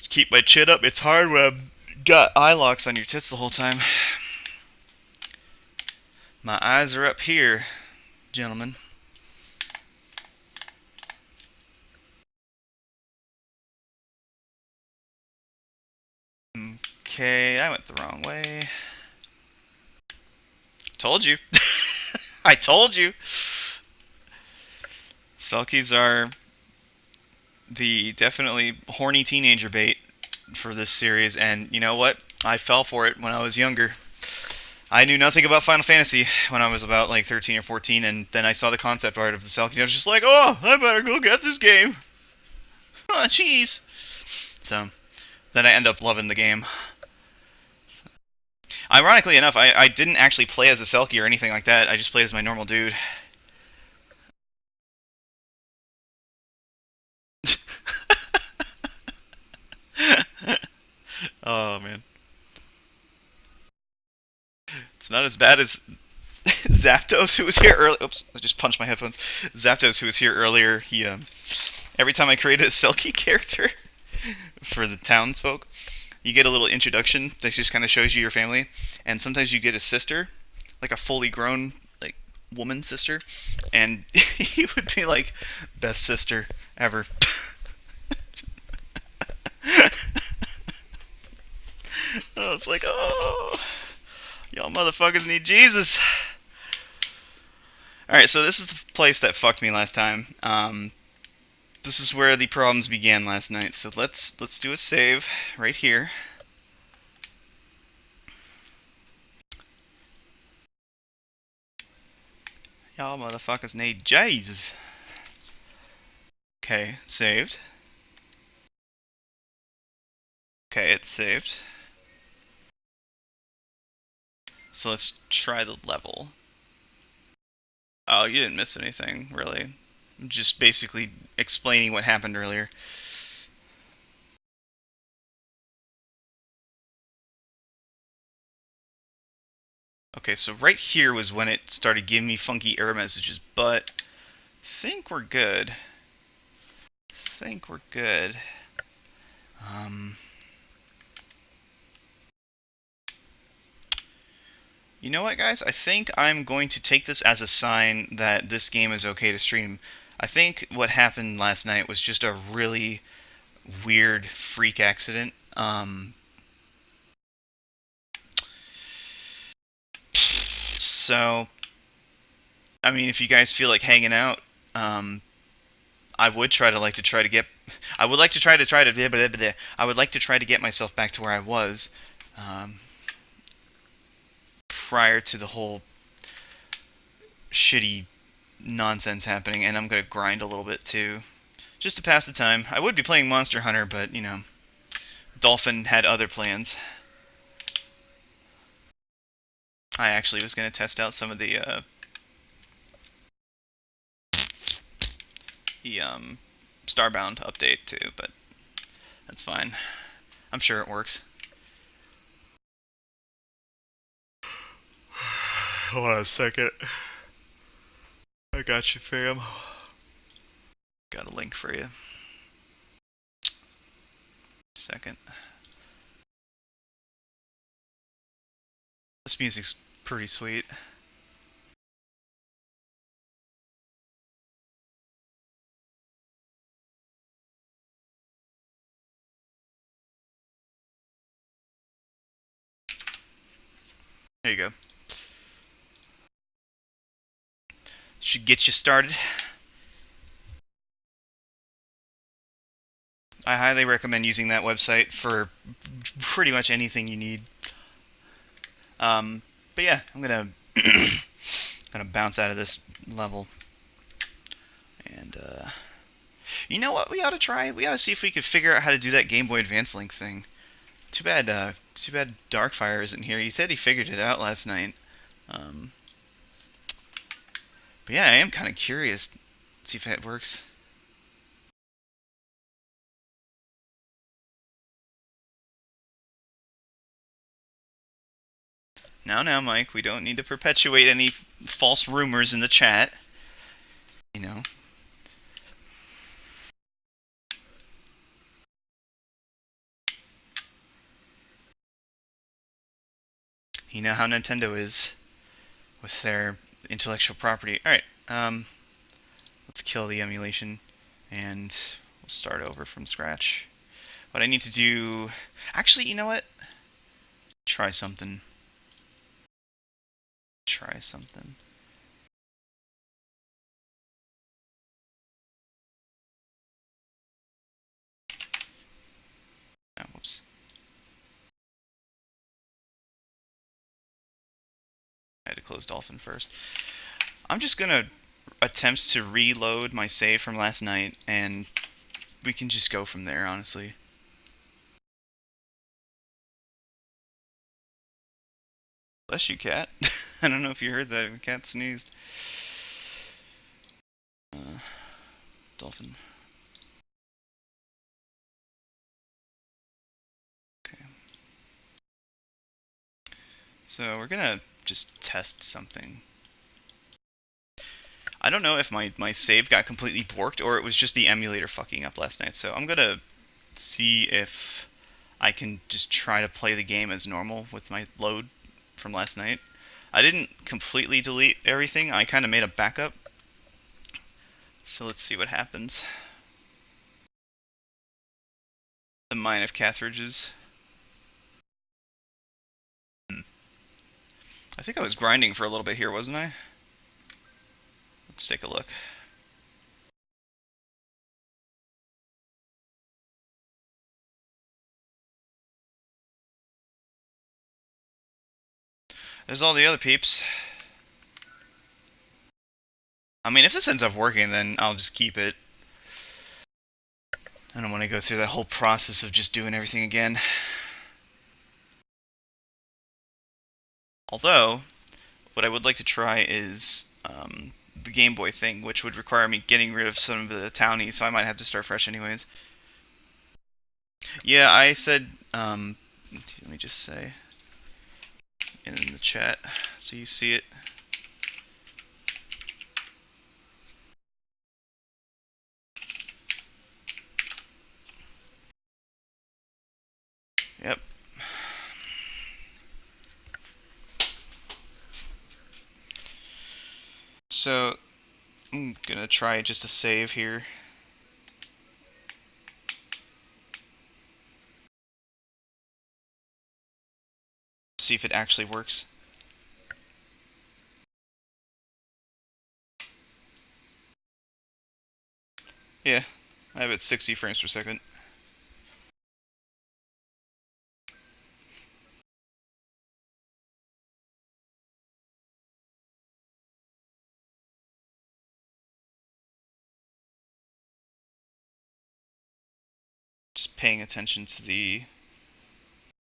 Keep my chin up. It's hard when I've got eye locks on your tits the whole time. My eyes are up here, gentlemen. Okay, I went the wrong way. Told you. I told you. Selkies are the definitely horny teenager bait for this series, and you know what? I fell for it when I was younger. I knew nothing about Final Fantasy when I was about like 13 or 14, and then I saw the concept art of the Selkie, and I was just like, oh, I better go get this game. Oh, jeez. So, then I end up loving the game. Ironically enough, I didn't actually play as a Selkie or anything like that. I just played as my normal dude. Oh, man. It's not as bad as Zapdos, who was here earlier. Oops, I just punched my headphones. Zapdos, who was here earlier, he, every time I created a Selkie character for the townsfolk, you get a little introduction that just kind of shows you your family, and sometimes you get a sister, like a fully grown, like, woman sister, and he would be like, best sister ever. I was like, oh, y'all motherfuckers need Jesus. Alright, so this is the place that fucked me last time. This is where the problems began last night. So let's do a save right here. Y'all motherfuckers need Jesus. Okay, saved. Okay, it's saved. So let's try the level. Oh, you didn't miss anything, really. I'm just basically explaining what happened earlier. Okay, so right here was when it started giving me funky error messages, but I think we're good. You know what, guys? I think I'm going to take this as a sign that this game is okay to stream. I think what happened last night was just a really weird freak accident. So, I mean, if you guys feel like hanging out, I would try to get. I would like to try to. I would like to try to get myself back to where I was, prior to the whole shitty nonsense happening, and I'm gonna grind a little bit too, just to pass the time. I would be playing Monster Hunter, but you know, Dolphin had other plans. I actually was gonna test out some of the Starbound update too, but that's fine. I'm sure it works. Hold on a second. I got you, fam. Got a link for you. Second. This music's pretty sweet. There you go. Should get you started. I highly recommend using that website for pretty much anything you need. But yeah, I'm gonna gonna bounce out of this level, and you know what we ought to try? We ought to see if we could figure out how to do that Game Boy Advance Link thing. Too bad Darkfire isn't here. He said he figured it out last night. Um, but yeah, I am kind of curious. See if it works. Now, Mike, we don't need to perpetuate any false rumors in the chat. You know. You know how Nintendo is with their intellectual property. Alright, let's kill the emulation and we'll start over from scratch. What I need to do... Actually, you know what? Try something. Oh, whoops. I had to close Dolphin first. I'm just gonna attempt to reload my save from last night, and we can just go from there, honestly. Bless you, cat. I don't know if you heard that. The cat sneezed. Dolphin. Okay. So we're gonna just test something. I don't know if my save got completely borked or it was just the emulator fucking up last night. So I'm gonna see if I can just try to play the game as normal with my load from last night. I didn't completely delete everything. I kind of made a backup. So let's see what happens. The mine of cartridges. I think I was grinding for a little bit here, wasn't I? Let's take a look. There's all the other peeps. I mean, if this ends up working, then I'll just keep it. I don't want to go through that whole process of just doing everything again. Although, what I would like to try is the Game Boy thing, which would require me getting rid of some of the townies, so I might have to start fresh anyways. Yeah, I said, let me just say in the chat so you see it. Yep. So, I'm gonna try just a save here. See if it actually works. Yeah, I have it 60 frames per second. Just paying attention to the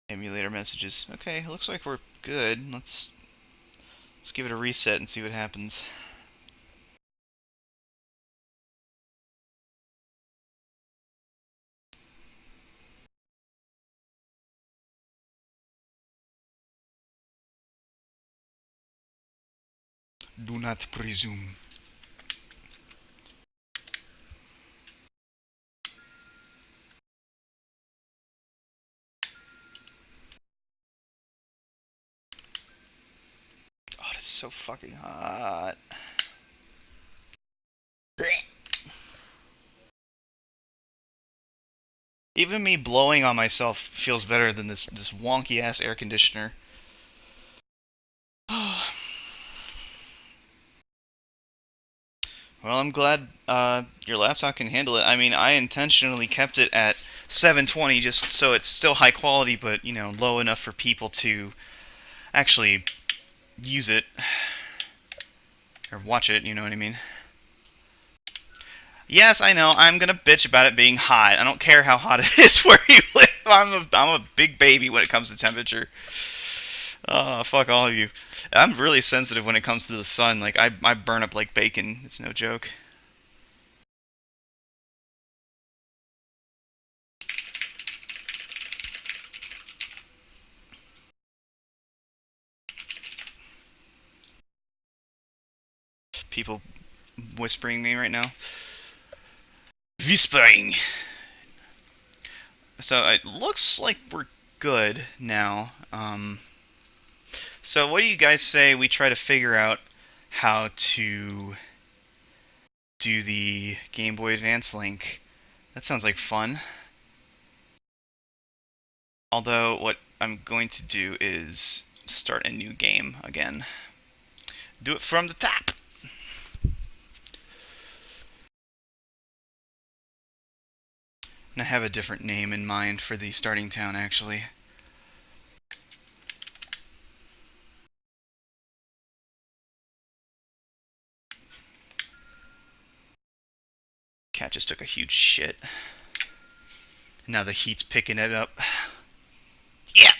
emulator messages. Okay, it looks like we're good. Let's give it a reset and see what happens. Do not presume. Oh, it's so fucking hot. Even me blowing on myself feels better than this wonky ass air conditioner. Well, I'm glad your laptop can handle it. I mean, I intentionally kept it at 720 just so it's still high quality, but, you know, low enough for people to actually use it. Or watch it, you know what I mean? Yes, I know, I'm gonna bitch about it being hot. I don't care how hot it is where you live. I'm a big baby when it comes to temperature. Oh, fuck all of you. I'm really sensitive when it comes to the sun. Like, I burn up like bacon. It's no joke. People whispering me right now. Whispering! So it looks like we're good now. So what do you guys say we try to figure out how to do the Game Boy Advance link? That sounds like fun. Although what I'm going to do is start a new game again. Do it from the top. And I have a different name in mind for the starting town, actually. Cat just took a huge shit. Now the heat's picking it up. Yeah!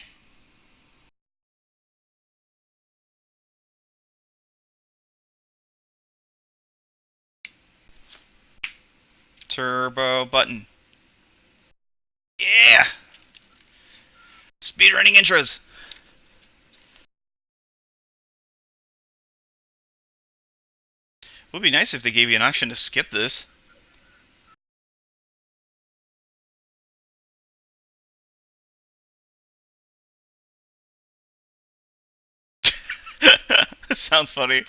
Turbo button. Yeah! Speedrunning intros. Would be nice if they gave you an option to skip this. Sounds funny.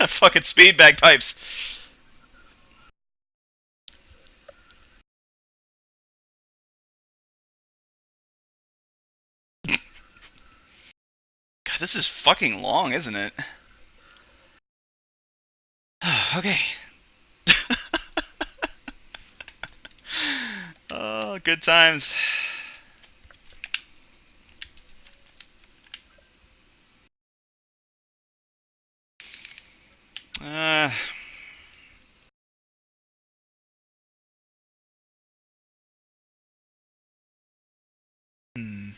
Fucking speed bagpipes. God, this is fucking long, isn't it? Okay. Oh, good times. Uh, hmm.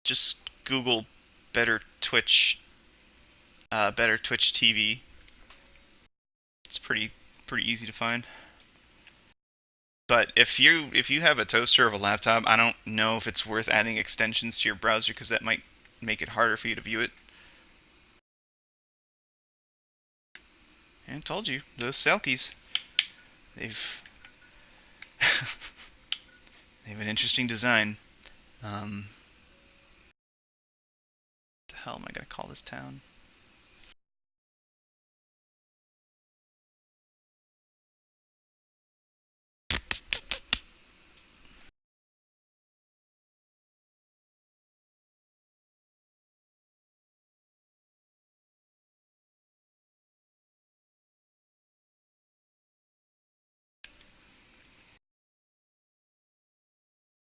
Just Google better Twitch TV. It's pretty easy to find. But if you have a toaster or a laptop, I don't know if it's worth adding extensions to your browser because that might make it harder for you to view it. And I told you, those Selkies, they've they have an interesting design. What the hell am I gonna call this town?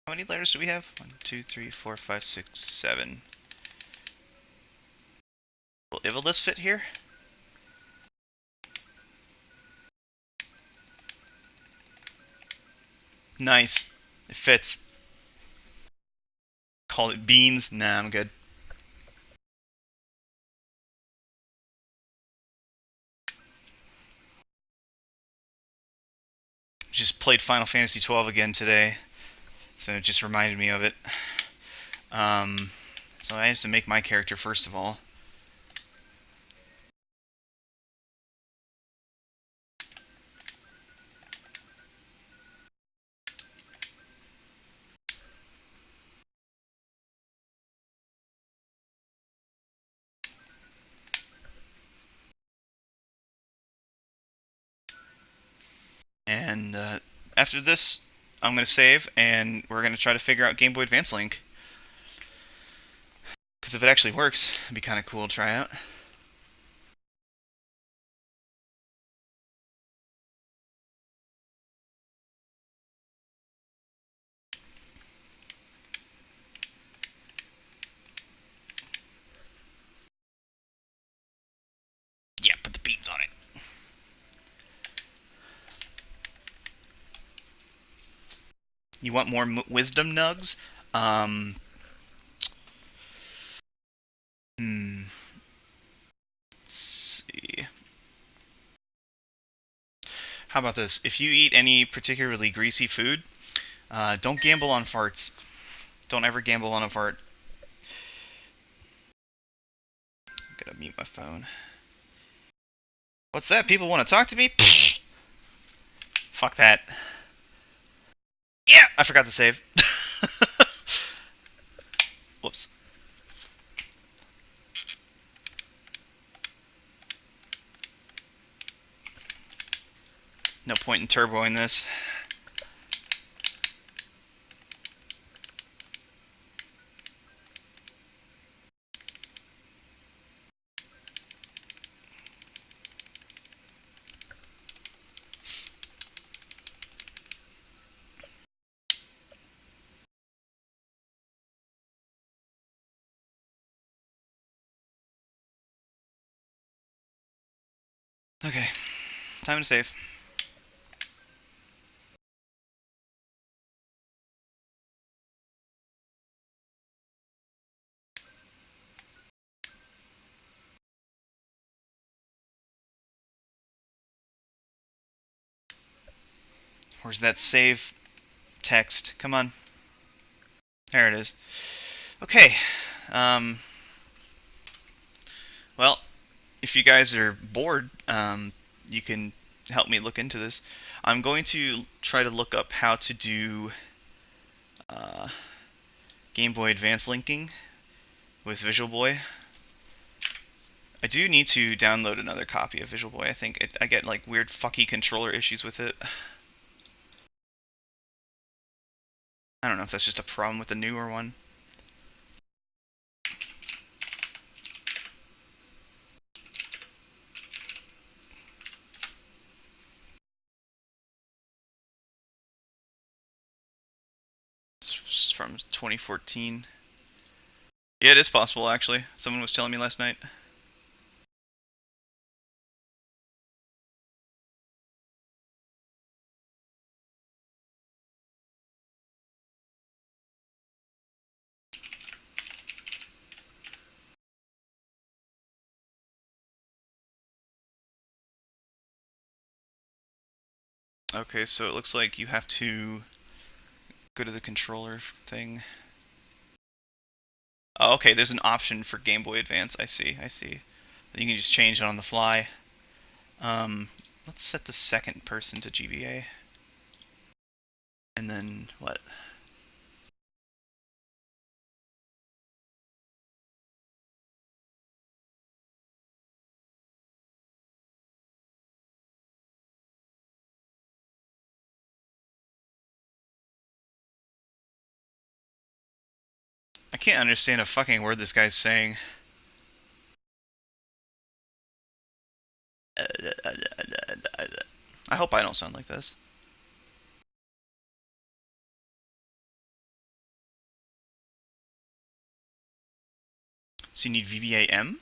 How many letters do we have? 1, 2, 3, 4, 5, 6, 7. Will Ivalis fit here? Nice. It fits. call it beans. Nah, I'm good. Just played Final Fantasy 12 again today, so it just reminded me of it. Um, so I have to make my character first of all. And after this, I'm going to save, and we're going to try to figure out Game Boy Advance Link. Because if it actually works, it'd be kind of cool to try out. Yeah, put the beans on it. You want more wisdom nugs? Um, hmm. Let's see. How about this? If you eat any particularly greasy food, don't gamble on farts. Don't ever gamble on a fart. Gotta mute my phone. What's that? People want to talk to me? Pfft. Fuck that. Yeah, I forgot to save. Whoops. No point in turboing this. Okay, time to save. Where's that save text? Come on. There it is. Okay. Um, well, if you guys are bored, you can help me look into this. I'm going to try to look up how to do Game Boy Advance linking with Visual Boy. I do need to download another copy of Visual Boy. I think I get like weird fucky controller issues with it. I don't know if that's just a problem with the newer one. It's from 2014. Yeah, it is possible actually. Someone was telling me last night. Okay, so it looks like you have to go to the controller thing. Oh, okay, there's an option for Game Boy Advance. I see, I see. You can just change it on the fly. Um, let's set the second person to GBA. And then what? I can't understand a fucking word this guy's saying. I hope I don't sound like this. So you need VBAM?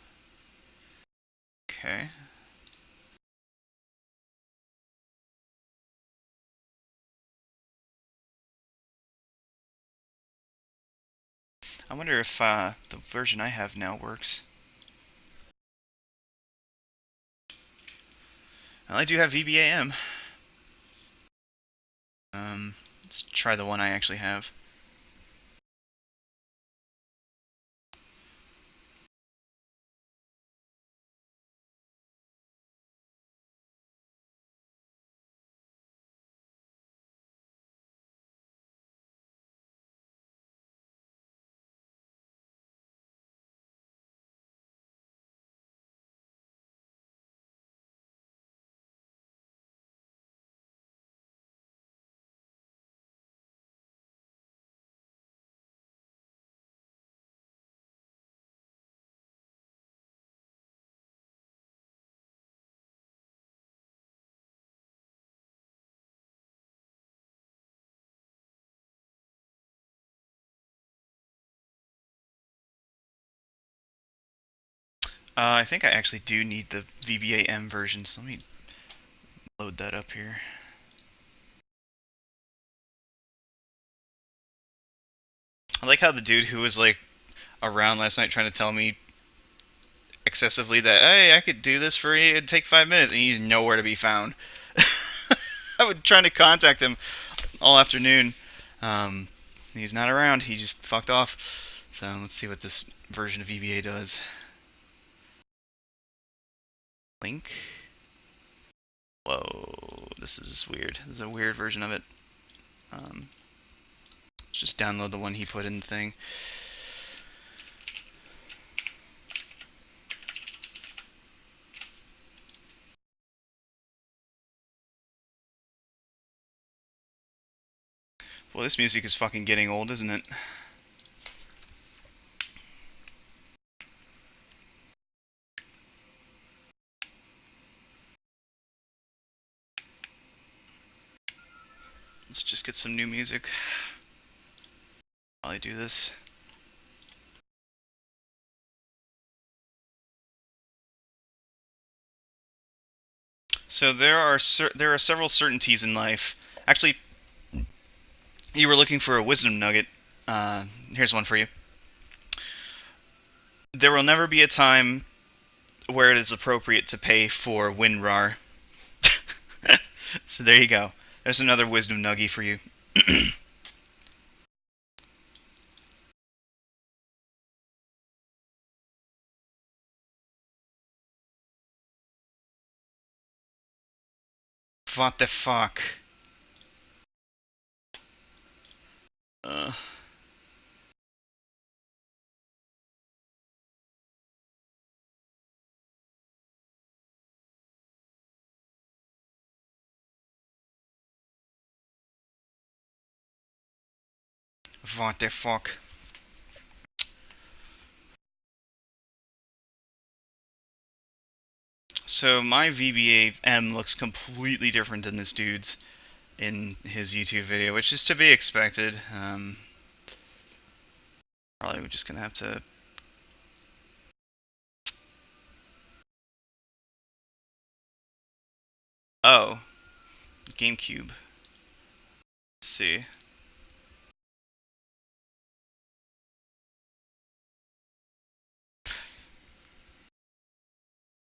Okay. I wonder if the version I have now works. Well, I do have VBAM. Let's try the one I actually have. I think I actually do need the VBAM version, so let me load that up here. I like how the dude who was like around last night trying to tell me excessively that, hey, I could do this for you, it'd take 5 minutes, and he's nowhere to be found. I was trying to contact him all afternoon. He's not around, he just fucked off. So let's see what this version of VBA does. Link. Whoa, this is weird. This is a weird version of it. Let's just download the one he put in the thing. Well, this music is fucking getting old, isn't it? Let's just get some new music while I do this. So there are several certainties in life. Actually, you were looking for a wisdom nugget. Here's one for you. There will never be a time where it is appropriate to pay for WinRAR. So there you go. There's another wisdom nugget for you. What the fuck? Uh. What the fuck? So my VBA-M looks completely different than this dude's in his YouTube video, which is to be expected. Probably we're just gonna have to. Oh, GameCube. Let's see.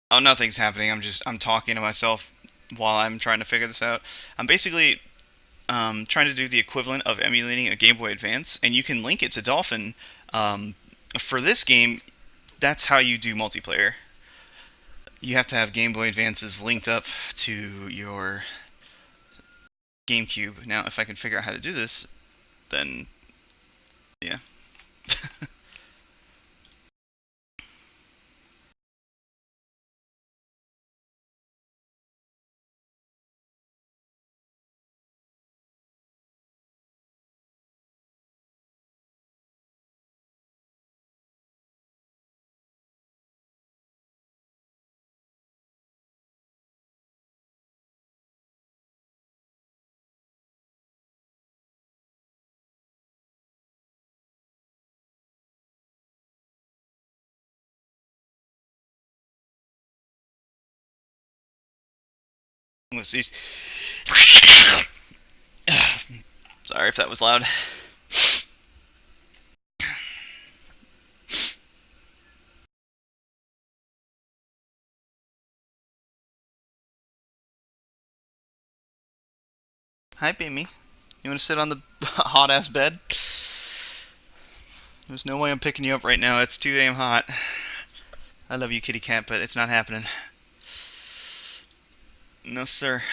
Oh, nothing's happening. I'm talking to myself while I'm trying to figure this out. I'm basically trying to do the equivalent of emulating a Game Boy Advance, and you can link it to Dolphin. For this game, that's how you do multiplayer. You have to have Game Boy Advances linked up to your GameCube. Now, if I can figure out how to do this, then yeah. Let's see. Sorry if that was loud. Hi, baby. You want to sit on the hot ass bed? There's no way I'm picking you up right now. It's too damn hot. I love you, kitty cat, but it's not happening. No, sir.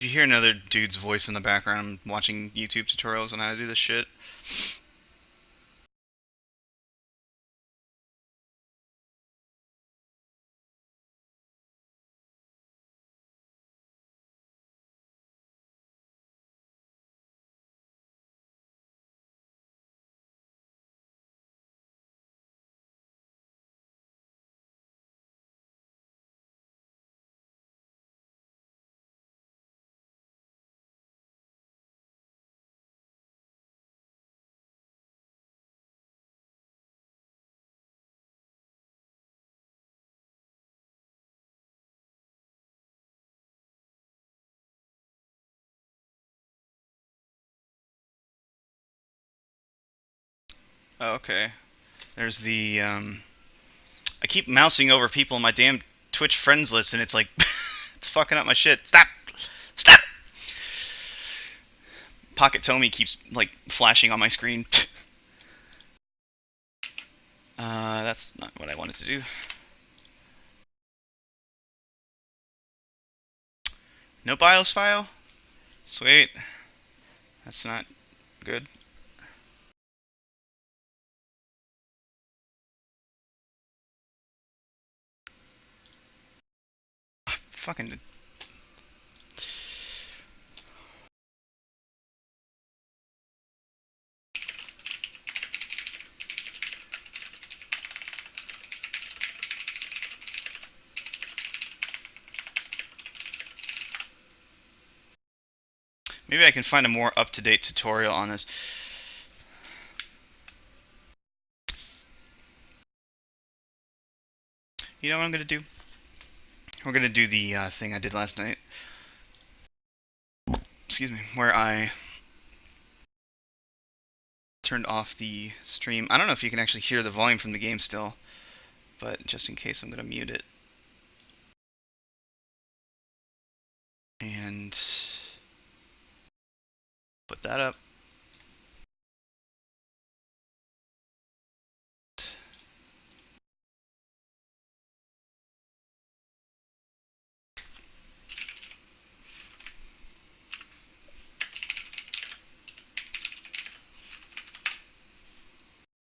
If you hear another dude's voice in the background, I'm watching YouTube tutorials on how to do this shit. Oh, okay. There's the, I keep mousing over people in my damn Twitch friends list, and it's like, it's fucking up my shit. Stop! Stop! Pocket Tommy keeps, like, flashing on my screen. That's not what I wanted to do. No BIOS file? Sweet. That's not good. Fucking. Maybe I can find a more up-to-date tutorial on this. You know what I'm gonna do? We're gonna do the thing I did last night. Excuse me. Where I turned off the stream. I don't know if you can actually hear the volume from the game still, but just in case, I'm gonna mute it. And put that up.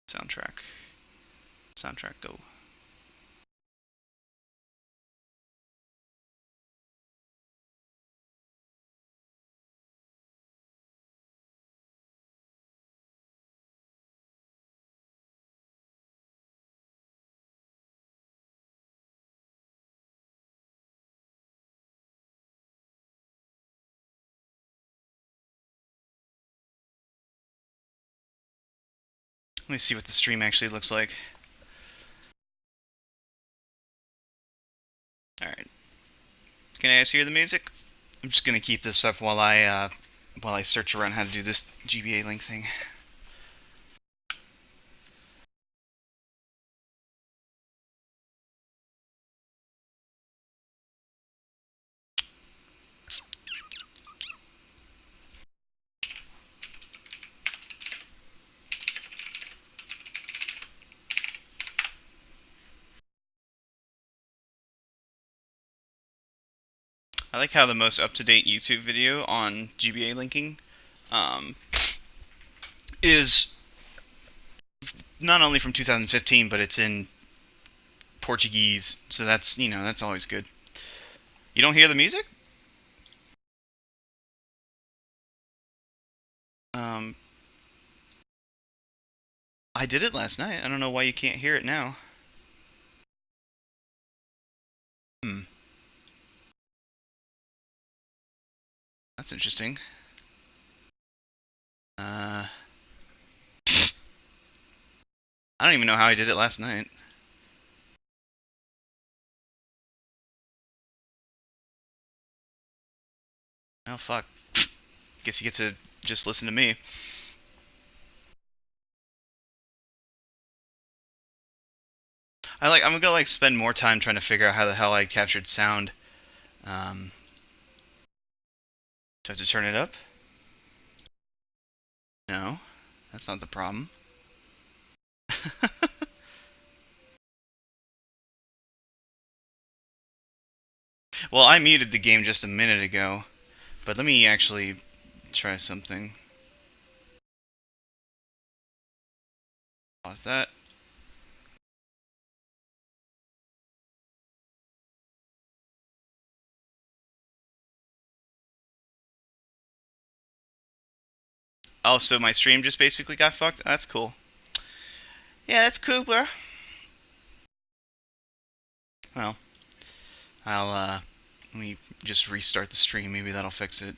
Soundtrack. Soundtrack go. Let me see what the stream actually looks like. Alright. Can you guys hear the music? I'm just gonna keep this up while I search around how to do this GBA link thing. I like how the most up-to-date YouTube video on GBA linking is not only from 2015, but it's in Portuguese, so that's, you know, that's always good. You don't hear the music? I did it last night. I don't know why you can't hear it now. That's interesting. I don't even know how I did it last night. Oh fuck. Guess you get to just listen to me. I'm gonna spend more time trying to figure out how the hell I captured sound. Um, do I have to turn it up? No, that's not the problem. Well, I muted the game just a minute ago, but let me actually try something. Pause that. Oh, so my stream just basically got fucked? That's cool. Yeah, that's cool, bro. Well, I'll, let me just restart the stream. Maybe that'll fix it.